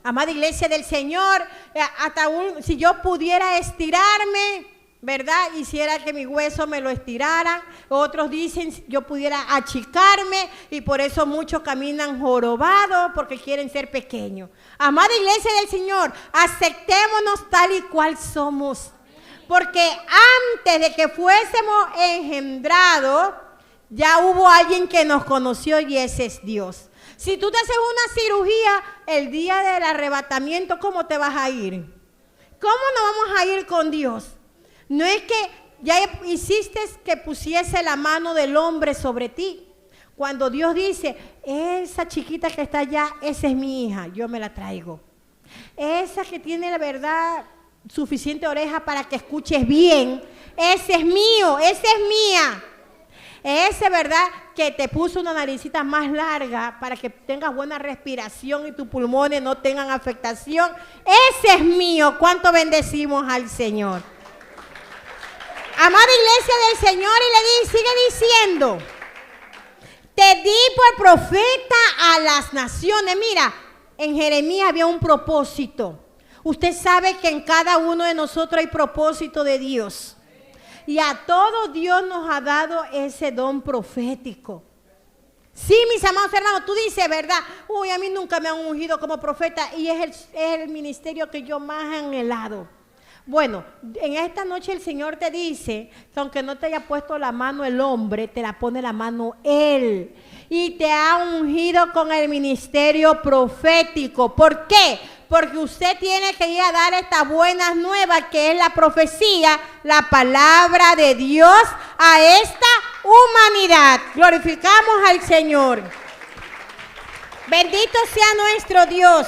Amada iglesia del Señor, si yo pudiera estirarme, ¿verdad? Hiciera que mi hueso me lo estiraran. Otros dicen yo pudiera achicarme y por eso muchos caminan jorobados porque quieren ser pequeños. Amada iglesia del Señor, aceptémonos tal y cual somos. Porque antes de que fuésemos engendrados, ya hubo alguien que nos conoció y ese es Dios. Si tú te haces una cirugía el día del arrebatamiento, ¿cómo te vas a ir? ¿Cómo no vamos a ir con Dios? No es que ya hiciste que pusiese la mano del hombre sobre ti. Cuando Dios dice, esa chiquita que está allá, esa es mi hija, yo me la traigo. Esa que tiene la verdad suficiente oreja para que escuches bien, ese es mío, esa es mía. Ese, ¿verdad? Que te puso una naricita más larga para que tengas buena respiración y tus pulmones no tengan afectación. Ese es mío. ¿Cuánto bendecimos al Señor? Amada iglesia del Señor, y sigue diciendo, te di por profeta a las naciones. Mira, en Jeremías había un propósito. Usted sabe que en cada uno de nosotros hay propósito de Dios. Y a todos Dios nos ha dado ese don profético. Sí, mis amados hermanos, tú dices, ¿verdad? Uy, a mí nunca me han ungido como profeta y es el ministerio que yo más he anhelado. Bueno, en esta noche el Señor te dice que aunque no te haya puesto la mano el hombre, te la pone la mano Él. Y te ha ungido con el ministerio profético. ¿Por qué? Porque usted tiene que ir a dar estas buenas nuevas, que es la profecía, la palabra de Dios a esta humanidad. Glorificamos al Señor. Bendito sea nuestro Dios.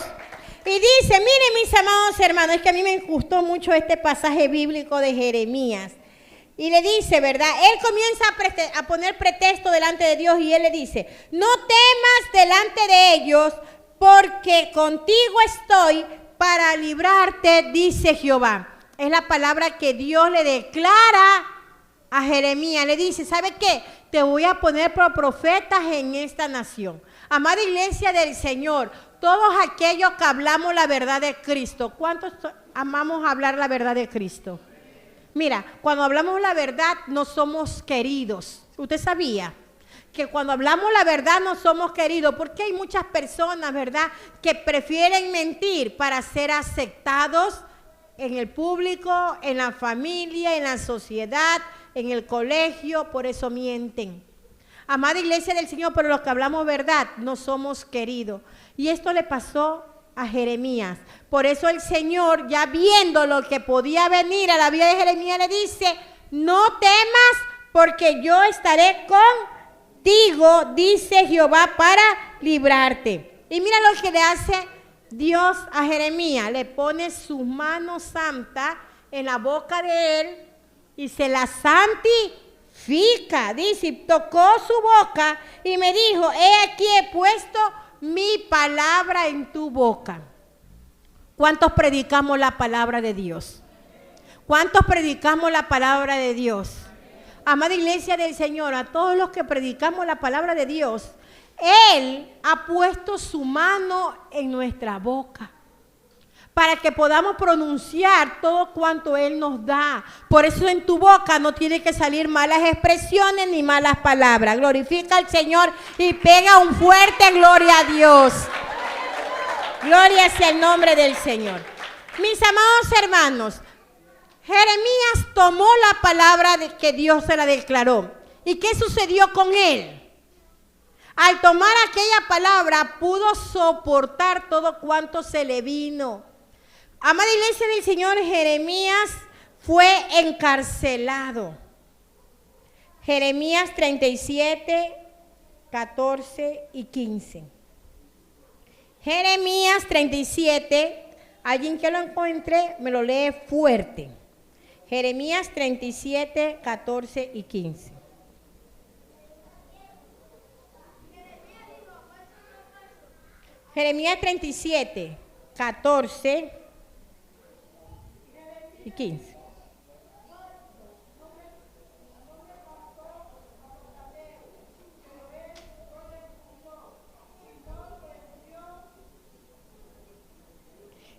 Y dice, miren mis amados hermanos, es que a mí me gustó mucho este pasaje bíblico de Jeremías. Y le dice, ¿verdad? Él comienza a poner pretexto delante de Dios y él le dice, no temas delante de ellos, porque contigo estoy para librarte, dice Jehová. Es la palabra que Dios le declara a Jeremías. Le dice, ¿sabe qué? Te voy a poner por profetas en esta nación. Amada iglesia del Señor, todos aquellos que hablamos la verdad de Cristo, ¿cuántos amamos hablar la verdad de Cristo? Mira, cuando hablamos la verdad no somos queridos. ¿Usted sabía que cuando hablamos la verdad no somos queridos? Porque hay muchas personas, ¿verdad?, que prefieren mentir para ser aceptados en el público, en la familia, en la sociedad, en el colegio, por eso mienten. Amada iglesia del Señor, pero los que hablamos verdad no somos queridos. Y esto le pasó a Jeremías. Por eso el Señor, ya viendo lo que podía venir a la vida de Jeremías, le dice, no temas porque yo estaré contigo, dice Jehová, para librarte. Y mira lo que le hace Dios a Jeremías, le pone su mano santa en la boca de él y se la santifica. Dice, tocó su boca y me dijo, he aquí he puesto mi palabra en tu boca. ¿Cuántos predicamos la palabra de Dios? ¿Cuántos predicamos la palabra de Dios? Amada iglesia del Señor, a todos los que predicamos la palabra de Dios, Él ha puesto su mano en nuestra boca para que podamos pronunciar todo cuanto Él nos da. Por eso en tu boca no tiene que salir malas expresiones ni malas palabras. Glorifica al Señor y pega un fuerte gloria a Dios. Gloria sea el nombre del Señor. Mis amados hermanos, Jeremías tomó la palabra de que Dios se la declaró. ¿Y qué sucedió con él? Al tomar aquella palabra pudo soportar todo cuanto se le vino. Amada iglesia del Señor, Jeremías fue encarcelado. Jeremías 37, 14 y 15. Jeremías 37, alguien que lo encuentre me lo lee fuerte. Jeremías 37, 14 y 15. Jeremías 37, 14 y 15.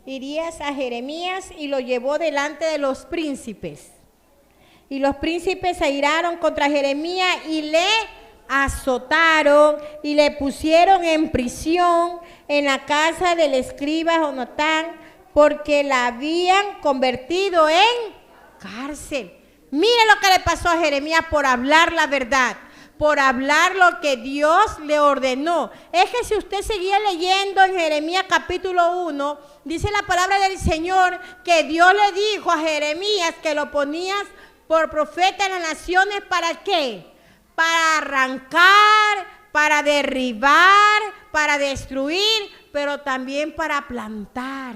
Irías a Jeremías y lo llevó delante de los príncipes. Y los príncipes se airaron contra Jeremías y le azotaron y le pusieron en prisión en la casa del escriba Jonatán, porque la habían convertido en cárcel. Mire lo que le pasó a Jeremías por hablar la verdad, por hablar lo que Dios le ordenó. Es que si usted seguía leyendo en Jeremías capítulo 1, dice la palabra del Señor que Dios le dijo a Jeremías que lo ponías por profeta en las naciones. ¿Para qué? Para arrancar, para derribar, para destruir, pero también para plantar.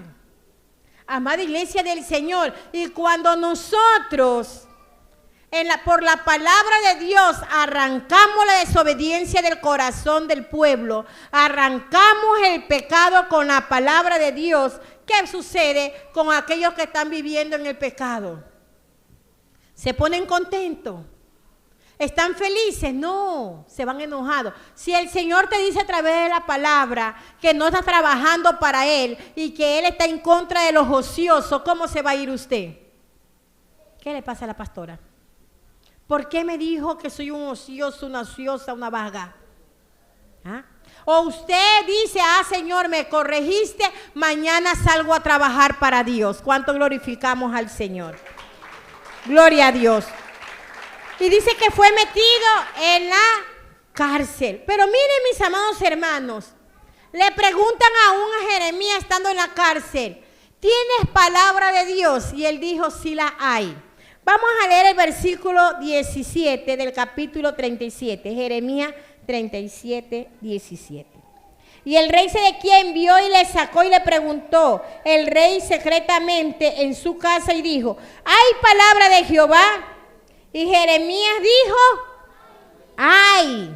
Amada iglesia del Señor, y cuando nosotros por la palabra de Dios arrancamos la desobediencia del corazón del pueblo, arrancamos el pecado con la palabra de Dios, ¿qué sucede con aquellos que están viviendo en el pecado? ¿Se ponen contentos? ¿Están felices? No, se van enojados. Si el Señor te dice a través de la palabra que no está trabajando para Él y que Él está en contra de los ociosos, ¿cómo se va a ir usted? ¿Qué le pasa a la pastora? ¿Por qué me dijo que soy un ocioso, una ociosa, una vaga? ¿Ah? O usted dice, Señor, me corregiste, mañana salgo a trabajar para Dios. ¿Cuánto glorificamos al Señor? Gloria a Dios. Y dice que fue metido en la cárcel. Pero miren, mis amados hermanos, le preguntan aún a Jeremías estando en la cárcel, ¿tienes palabra de Dios? Y él dijo, sí la hay. Vamos a leer el versículo 17 del capítulo 37, Jeremías 37, 17. Y el rey Sedequías envió y le sacó y le preguntó el rey secretamente en su casa y dijo, ¿hay palabra de Jehová? Y Jeremías dijo, ¡ay!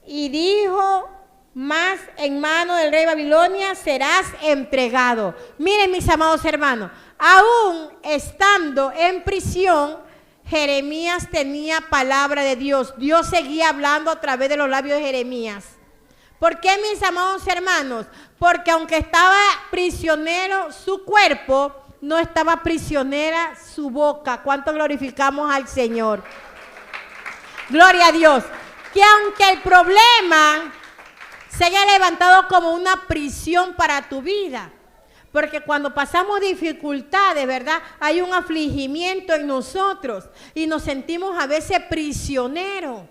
Y dijo, más en mano del rey Babilonia serás entregado. Miren, mis amados hermanos, aún estando en prisión, Jeremías tenía palabra de Dios. Dios seguía hablando a través de los labios de Jeremías. ¿Por qué, mis amados hermanos? Porque aunque estaba prisionero su cuerpo, no estaba prisionera su boca. ¿Cuánto glorificamos al Señor? Gloria a Dios. Que aunque el problema se haya levantado como una prisión para tu vida, porque cuando pasamos dificultades, ¿verdad? Hay un afligimiento en nosotros y nos sentimos a veces prisioneros.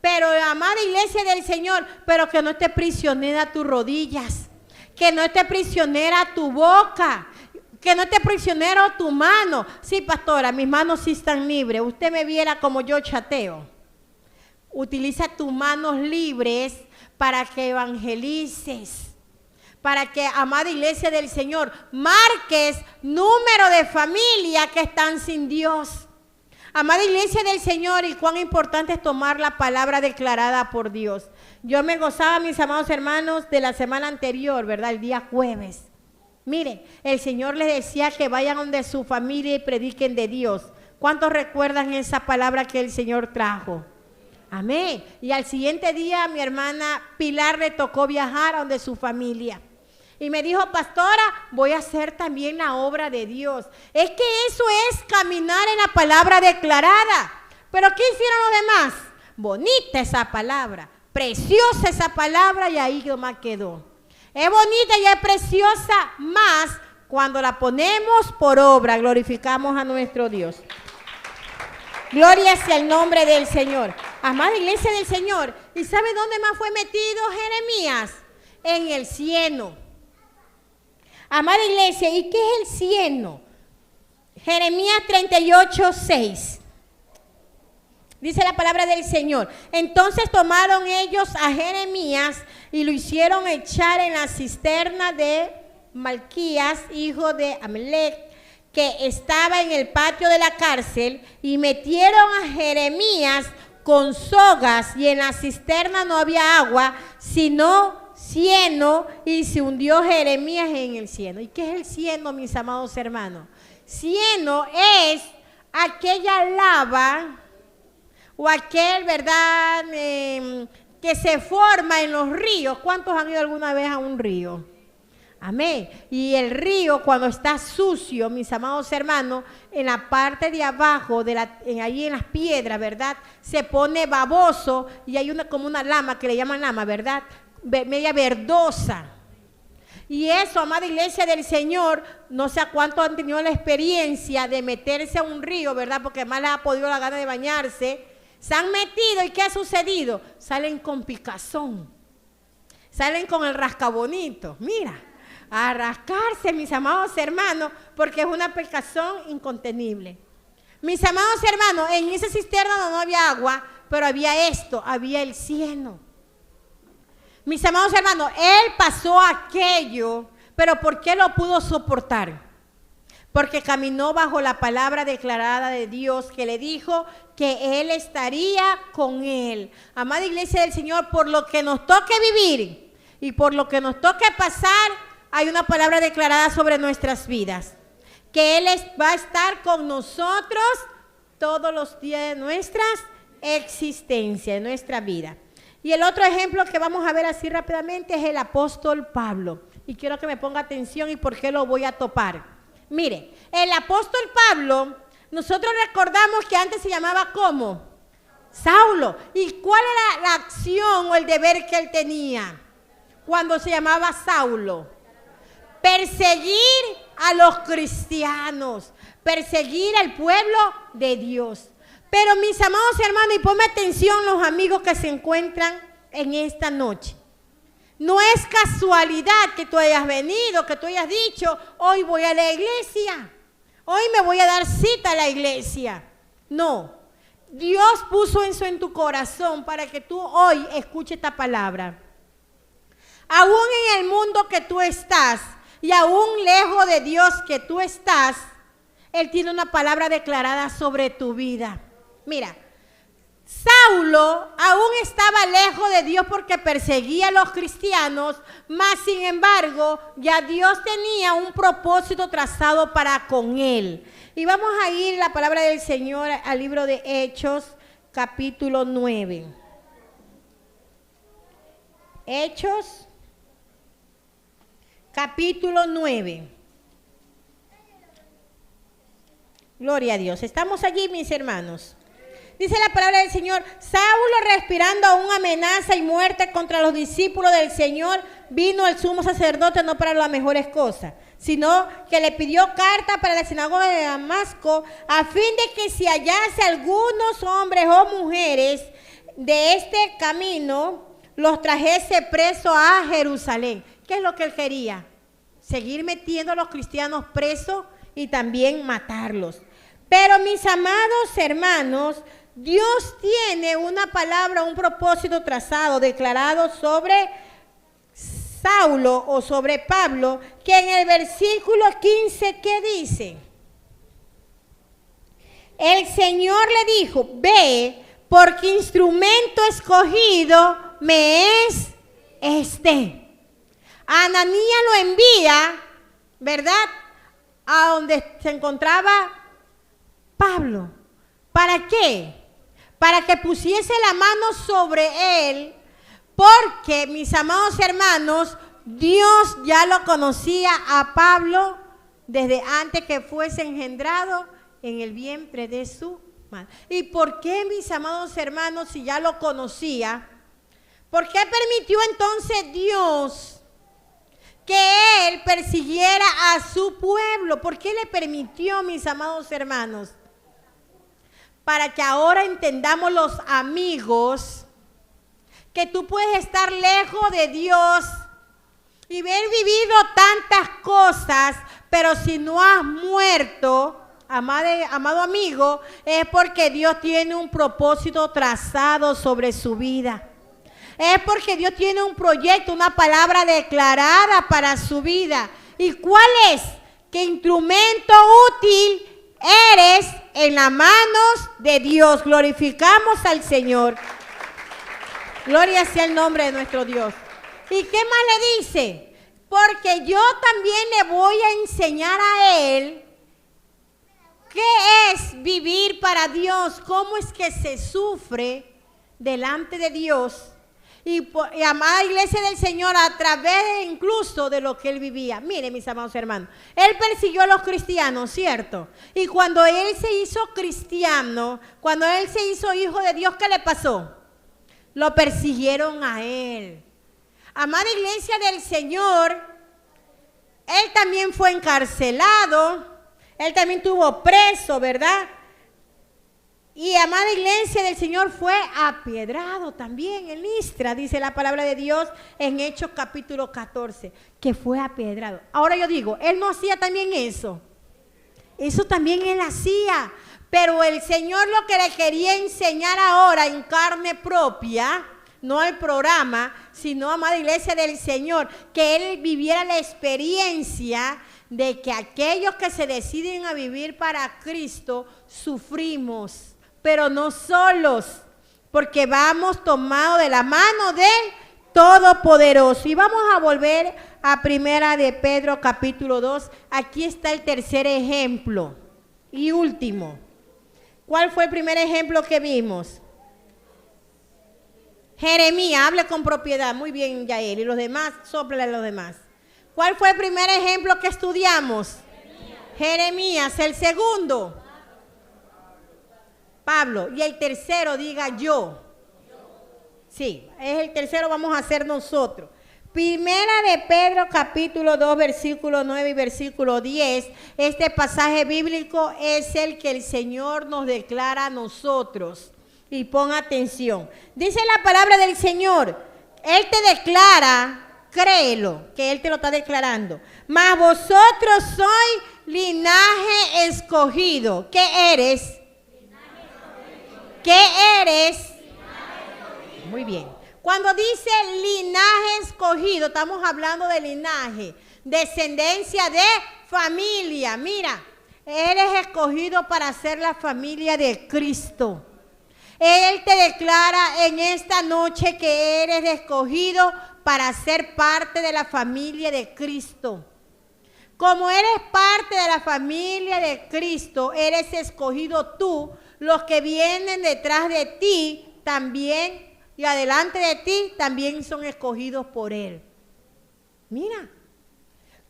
Pero, amada iglesia del Señor, pero que no esté prisionera tus rodillas, que no esté prisionera tu boca. Que no esté prisionero tu mano. Sí, pastora, mis manos sí están libres. Usted me viera como yo chateo. Utiliza tus manos libres para que evangelices, para que, amada iglesia del Señor, marques número de familias que están sin Dios. Amada iglesia del Señor, y cuán importante es tomar la palabra declarada por Dios. Yo me gozaba, mis amados hermanos, de la semana anterior, ¿verdad? El día jueves. Miren, el Señor les decía que vayan donde su familia y prediquen de Dios. ¿Cuántos recuerdan esa palabra que el Señor trajo? Amén. Y al siguiente día a mi hermana Pilar le tocó viajar a donde su familia. Y me dijo, pastora, voy a hacer también la obra de Dios. Es que eso es caminar en la palabra declarada. Pero ¿qué hicieron los demás? Bonita esa palabra, preciosa esa palabra, y ahí nomás quedó. Es bonita y es preciosa más cuando la ponemos por obra. Glorificamos a nuestro Dios. Gloria sea el nombre del Señor. Amada iglesia del Señor. ¿Y sabe dónde más fue metido Jeremías? En el cieno. Amada iglesia, ¿y qué es el cieno? Jeremías 38:6. Dice la palabra del Señor. Entonces tomaron ellos a Jeremías y lo hicieron echar en la cisterna de Malquías, hijo de Amelec, que estaba en el patio de la cárcel, y metieron a Jeremías con sogas, y en la cisterna no había agua, sino cieno, y se hundió Jeremías en el cieno. ¿Y qué es el cieno, mis amados hermanos? Cieno es aquella lava o aquel, ¿verdad?, que se forma en los ríos. ¿Cuántos han ido alguna vez a un río? Amén. Y el río, cuando está sucio, mis amados hermanos, en la parte de abajo, ahí en las piedras, ¿verdad?, se pone baboso, y hay como una lama que le llaman lama, ¿verdad?, media verdosa. Y eso, amada iglesia del Señor, no sé a cuántos han tenido la experiencia de meterse a un río, ¿verdad?, porque más les ha podido la gana de bañarse. Se han metido, ¿y qué ha sucedido? Salen con picazón, salen con el rascabonito, mira, a rascarse, mis amados hermanos, porque es una picazón incontenible. Mis amados hermanos, en esa cisterna no había agua, pero había esto, había el cieno. Mis amados hermanos, él pasó aquello, pero ¿por qué lo pudo soportar? Porque caminó bajo la palabra declarada de Dios, que le dijo que Él estaría con él. Amada iglesia del Señor, por lo que nos toque vivir y por lo que nos toque pasar, hay una palabra declarada sobre nuestras vidas, que Él va a estar con nosotros todos los días de nuestras existencias, de nuestra vida. Y el otro ejemplo que vamos a ver así rápidamente es el apóstol Pablo. Y quiero que me ponga atención y por qué lo voy a topar. Mire, el apóstol Pablo, nosotros recordamos que antes se llamaba ¿cómo? Saulo. ¿Y cuál era la acción o el deber que él tenía cuando se llamaba Saulo? Perseguir a los cristianos, perseguir al pueblo de Dios. Pero mis amados hermanos, y ponme atención los amigos que se encuentran en esta noche. No es casualidad que tú hayas venido, que tú hayas dicho, hoy voy a la iglesia, hoy me voy a dar cita a la iglesia. No, Dios puso eso en tu corazón para que tú hoy escuches esta palabra. Aún en el mundo que tú estás y aún lejos de Dios que tú estás, Él tiene una palabra declarada sobre tu vida. Mira, Saulo aún estaba lejos de Dios porque perseguía a los cristianos, mas sin embargo ya Dios tenía un propósito trazado para con él. Y vamos a ir la palabra del Señor al libro de Hechos, capítulo 9. Hechos, capítulo 9. Gloria a Dios. Estamos allí, mis hermanos. Dice la palabra del Señor: Saulo, respirando aún amenaza y muerte contra los discípulos del Señor, vino el sumo sacerdote no para las mejores cosas, sino que le pidió carta para la sinagoga de Damasco, a fin de que si hallase algunos hombres o mujeres de este camino, los trajese preso a Jerusalén. ¿Qué es lo que él quería? seguir metiendo a los cristianos presos y también matarlos. Pero mis amados hermanos, Dios tiene una palabra, un propósito trazado, declarado sobre Saulo o sobre Pablo, que en el versículo 15, ¿qué dice? El Señor le dijo, ve, porque instrumento escogido me es este. Ananías lo envía, ¿verdad?, a donde se encontraba Pablo. ¿Para qué? Para que pusiese la mano sobre él, porque, mis amados hermanos, Dios ya lo conocía a Pablo desde antes que fuese engendrado en el vientre de su madre. ¿Y por qué, mis amados hermanos, si ya lo conocía? ¿Por qué permitió entonces Dios que él persiguiera a su pueblo? ¿Por qué le permitió, mis amados hermanos? Para que ahora entendamos los amigos que tú puedes estar lejos de Dios y haber vivido tantas cosas, pero si no has muerto, amado amigo, es porque Dios tiene un propósito trazado sobre su vida. Es porque Dios tiene un proyecto, una palabra declarada para su vida. ¿Y cuál es? ¿Qué instrumento útil eres en las manos de Dios? Glorificamos al Señor. Gloria sea el nombre de nuestro Dios. ¿Y qué más le dice? Porque yo también le voy a enseñar a él qué es vivir para Dios, cómo es que se sufre delante de Dios. Y amada iglesia del Señor, a través incluso de lo que él vivía. Miren, mis amados hermanos, él persiguió a los cristianos, ¿cierto? Y cuando él se hizo cristiano, cuando él se hizo hijo de Dios, ¿qué le pasó? Lo persiguieron a él. Amada iglesia del Señor, él también fue encarcelado, él también estuvo preso, ¿verdad? Y amada iglesia del Señor, fue apiedrado también en Listra, dice la palabra de Dios en Hechos capítulo 14, que fue apiedrado. Ahora yo digo, él no hacía también eso. Eso también él hacía. Pero el Señor lo que le quería enseñar ahora en carne propia, no al programa, sino, amada iglesia del Señor, que él viviera la experiencia de que aquellos que se deciden a vivir para Cristo, sufrimos, pero no solos, porque vamos tomados de la mano del Todopoderoso. Y vamos a volver a Primera de Pedro capítulo 2. Aquí está el tercer ejemplo y último. ¿Cuál fue el primer ejemplo que vimos? Jeremías, hable con propiedad. Muy bien, Yael. Y los demás, sóplale a los demás. ¿Cuál fue el primer ejemplo que estudiamos? Jeremías. El segundo, Pablo. Y el tercero, diga yo. Sí, es el tercero, vamos a hacer nosotros. Primera de Pedro capítulo 2 versículo 9 y versículo 10. Este pasaje bíblico es el que el Señor nos declara a nosotros. Y pon atención. Dice la palabra del Señor. Él te declara, créelo, que Él te lo está declarando. Mas vosotros sois linaje escogido. ¿Qué eres? ¿Qué eres? Muy bien. Cuando dice linaje escogido, estamos hablando de linaje, descendencia de familia. Mira, eres escogido para ser la familia de Cristo. Él te declara en esta noche que eres escogido para ser parte de la familia de Cristo. Como eres parte de la familia de Cristo, eres escogido tú. Los que vienen detrás de ti también y adelante de ti también son escogidos por Él. Mira,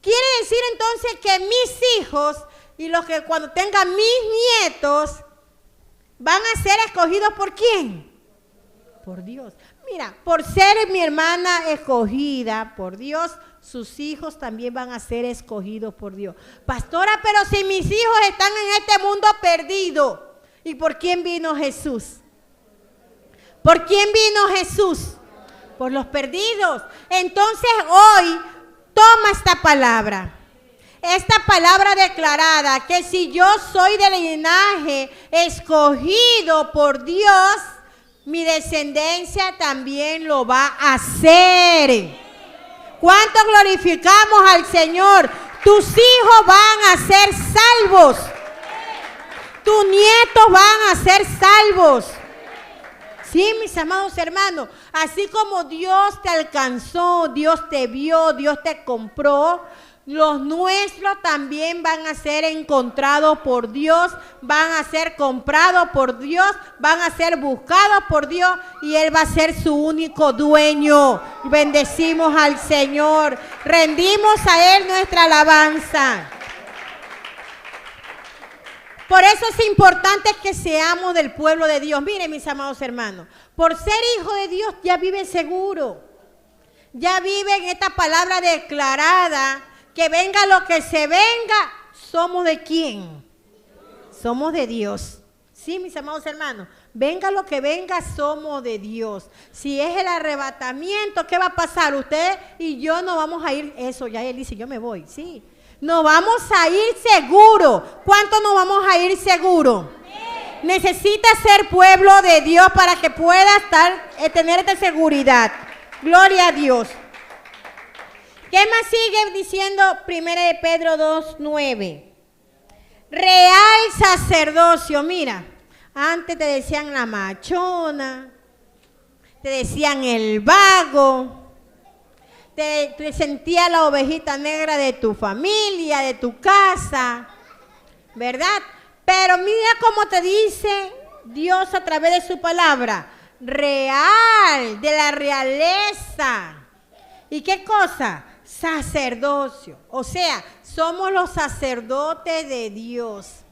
quiere decir entonces que mis hijos y los que cuando tengan mis nietos van a ser escogidos ¿por quién? Por Dios. Mira, por ser mi hermana escogida por Dios, sus hijos también van a ser escogidos por Dios. Pastora, pero si mis hijos están en este mundo perdido, ¿y por quién vino Jesús? ¿Por quién vino Jesús? Por los perdidos. Entonces hoy toma esta palabra declarada, que si yo soy del linaje escogido por Dios, mi descendencia también lo va a hacer. ¿Cuánto glorificamos al Señor? Tus hijos van a ser salvos. Tus nietos van a ser salvos. Sí, mis amados hermanos, así como Dios te alcanzó, Dios te vio, Dios te compró, los nuestros también van a ser encontrados por Dios, van a ser comprados por Dios, van a ser buscados por Dios y Él va a ser su único dueño. Bendecimos al Señor, rendimos a Él nuestra alabanza. Por eso es importante que seamos del pueblo de Dios. Miren, mis amados hermanos, por ser hijo de Dios ya vive seguro. Ya vive en esta palabra declarada, que venga lo que se venga, ¿somos de quién? Somos de Dios. Sí, mis amados hermanos, venga lo que venga, somos de Dios. Si es el arrebatamiento, ¿qué va a pasar? Usted y yo no vamos a ir, eso ya él dice, yo me voy, sí. Nos vamos a ir seguro. ¿Cuánto nos vamos a ir seguro? Necesita ser pueblo de Dios para que pueda tener esta seguridad. Gloria a Dios. ¿Qué más sigue diciendo 1 de Pedro 2:9? Real sacerdocio. Mira, antes te decían la machona, te decían el vago, te sentía la ovejita negra de tu familia, de tu casa, ¿verdad? Pero mira cómo te dice Dios a través de su palabra, real, de la realeza. ¿Y qué cosa? Sacerdocio. O sea, somos los sacerdotes de Dios.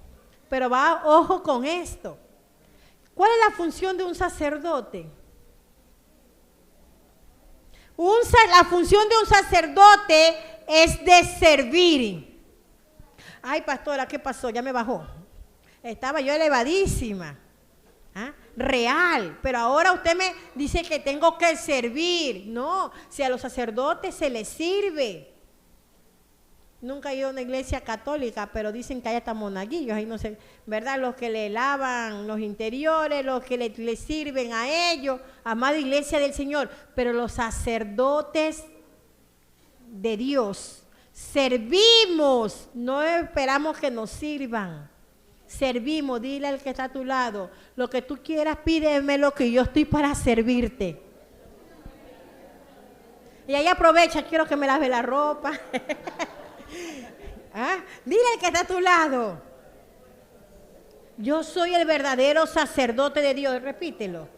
Pero ojo con esto. ¿Cuál es la función de un sacerdote? La función de un sacerdote es de servir. Ay, pastora, ¿qué pasó? Ya me bajó. Estaba yo elevadísima. ¿Ah? Real. Pero ahora usted me dice que tengo que servir. No, si a los sacerdotes se les sirve. Nunca he ido a una iglesia católica, pero dicen que hay hasta monaguillos, ahí no sé, ¿verdad? Los que le lavan los interiores, los que le sirven a ellos, amada iglesia del Señor. Pero los sacerdotes de Dios servimos, no esperamos que nos sirvan. Servimos, dile al que está a tu lado, lo que tú quieras, pídeme lo que yo estoy para servirte. Y ahí aprovecha, quiero que me lave la ropa. ¿Ah? Dile al que está a tu lado, yo soy el verdadero sacerdote de Dios. Repítelo.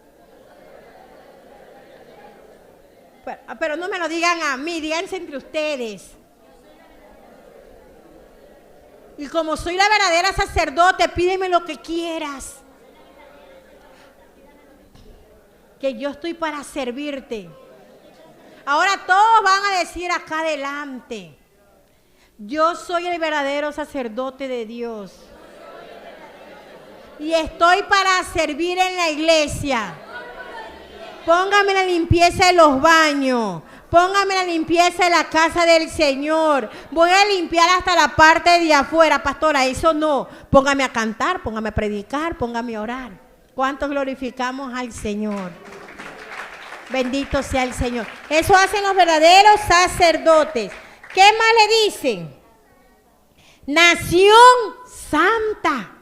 Pero no me lo digan a mí, díganse entre ustedes. Y como soy la verdadera sacerdote, pídeme lo que quieras. Que yo estoy para servirte. Ahora todos van a decir acá adelante, yo soy el verdadero sacerdote de Dios. Y estoy para servir en la iglesia. Póngame la limpieza de los baños. Póngame la limpieza de la casa del Señor. Voy a limpiar hasta la parte de afuera, pastora. Eso no. Póngame a cantar, póngame a predicar, póngame a orar. ¿Cuántos glorificamos al Señor? Bendito sea el Señor. Eso hacen los verdaderos sacerdotes. ¿Qué más le dicen? Nación santa.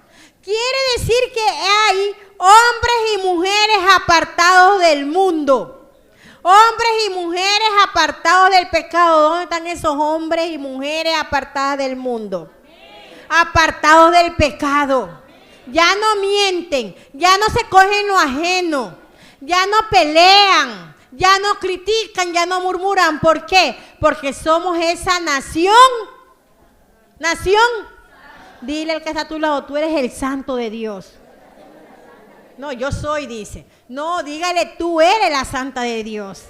Quiere decir que hay hombres y mujeres apartados del mundo. Hombres y mujeres apartados del pecado. ¿Dónde están esos hombres y mujeres apartados del mundo? Apartados del pecado. Ya no mienten, ya no se cogen lo ajeno, ya no pelean, ya no critican, ya no murmuran. ¿Por qué? Porque somos esa nación. Nación. Dile al que está a tu lado, tú eres el santo de Dios. No, yo soy, dice. No, dígale, tú eres la santa de Dios.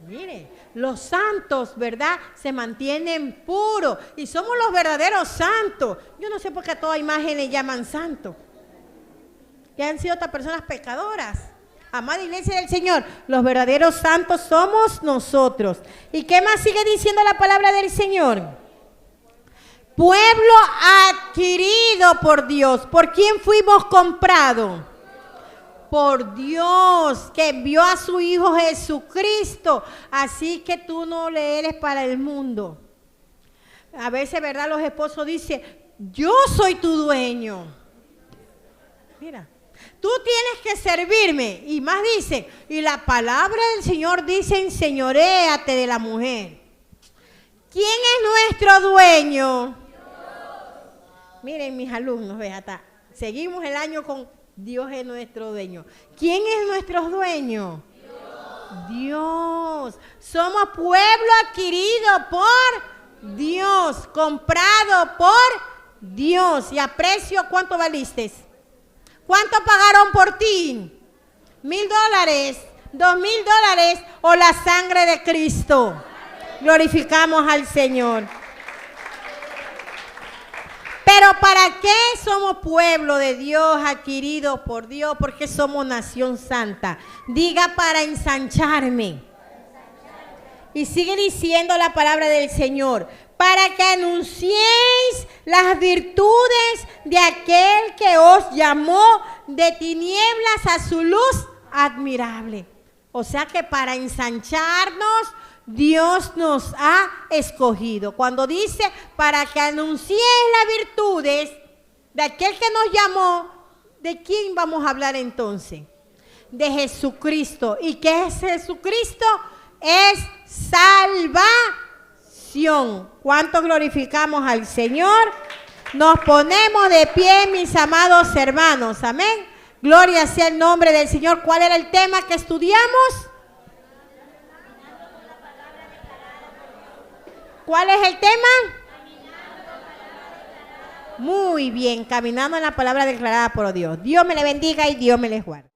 Mire, los santos, ¿verdad? Se mantienen puros y somos los verdaderos santos. Yo no sé por qué a toda imagen le llaman santo. Que han sido otras personas pecadoras. Amada iglesia del Señor, los verdaderos santos somos nosotros. ¿Y qué más sigue diciendo la palabra del Señor? Pueblo adquirido por Dios. ¿Por quién fuimos comprados? Por Dios, que envió a su Hijo Jesucristo. Así que tú no le eres para el mundo. A veces, ¿verdad? Los esposos dicen, yo soy tu dueño. Mira, tú tienes que servirme. Y más dice, y la palabra del Señor dice, enseñoréate de la mujer. ¿Quién es nuestro dueño? Dios. Miren mis alumnos, ve, hasta seguimos el año con Dios es nuestro dueño. ¿Quién es nuestro dueño? Dios. Dios. Somos pueblo adquirido por Dios, comprado por Dios. ¿Y a precio cuánto valiste? ¿Cuánto pagaron por ti? $1,000, $2,000 o la sangre de Cristo. Glorificamos al Señor. Pero ¿para qué somos pueblo de Dios, adquiridos por Dios? Porque somos nación santa. Diga, para ensancharme. Y sigue diciendo la palabra del Señor. Para que anunciéis las virtudes de aquel que os llamó de tinieblas a su luz admirable. O sea que para ensancharnos, Dios nos ha escogido. Cuando dice, para que anunciéis las virtudes de aquel que nos llamó, ¿de quién vamos a hablar entonces? De Jesucristo. ¿Y qué es Jesucristo? Es salvación. ¿Cuánto glorificamos al Señor? Nos ponemos de pie, mis amados hermanos. Amén. Gloria sea el nombre del Señor. ¿Cuál era el tema que estudiamos? ¿Cuál es el tema? Muy bien, caminando en la palabra declarada por Dios. Dios me le bendiga y Dios me le guarde.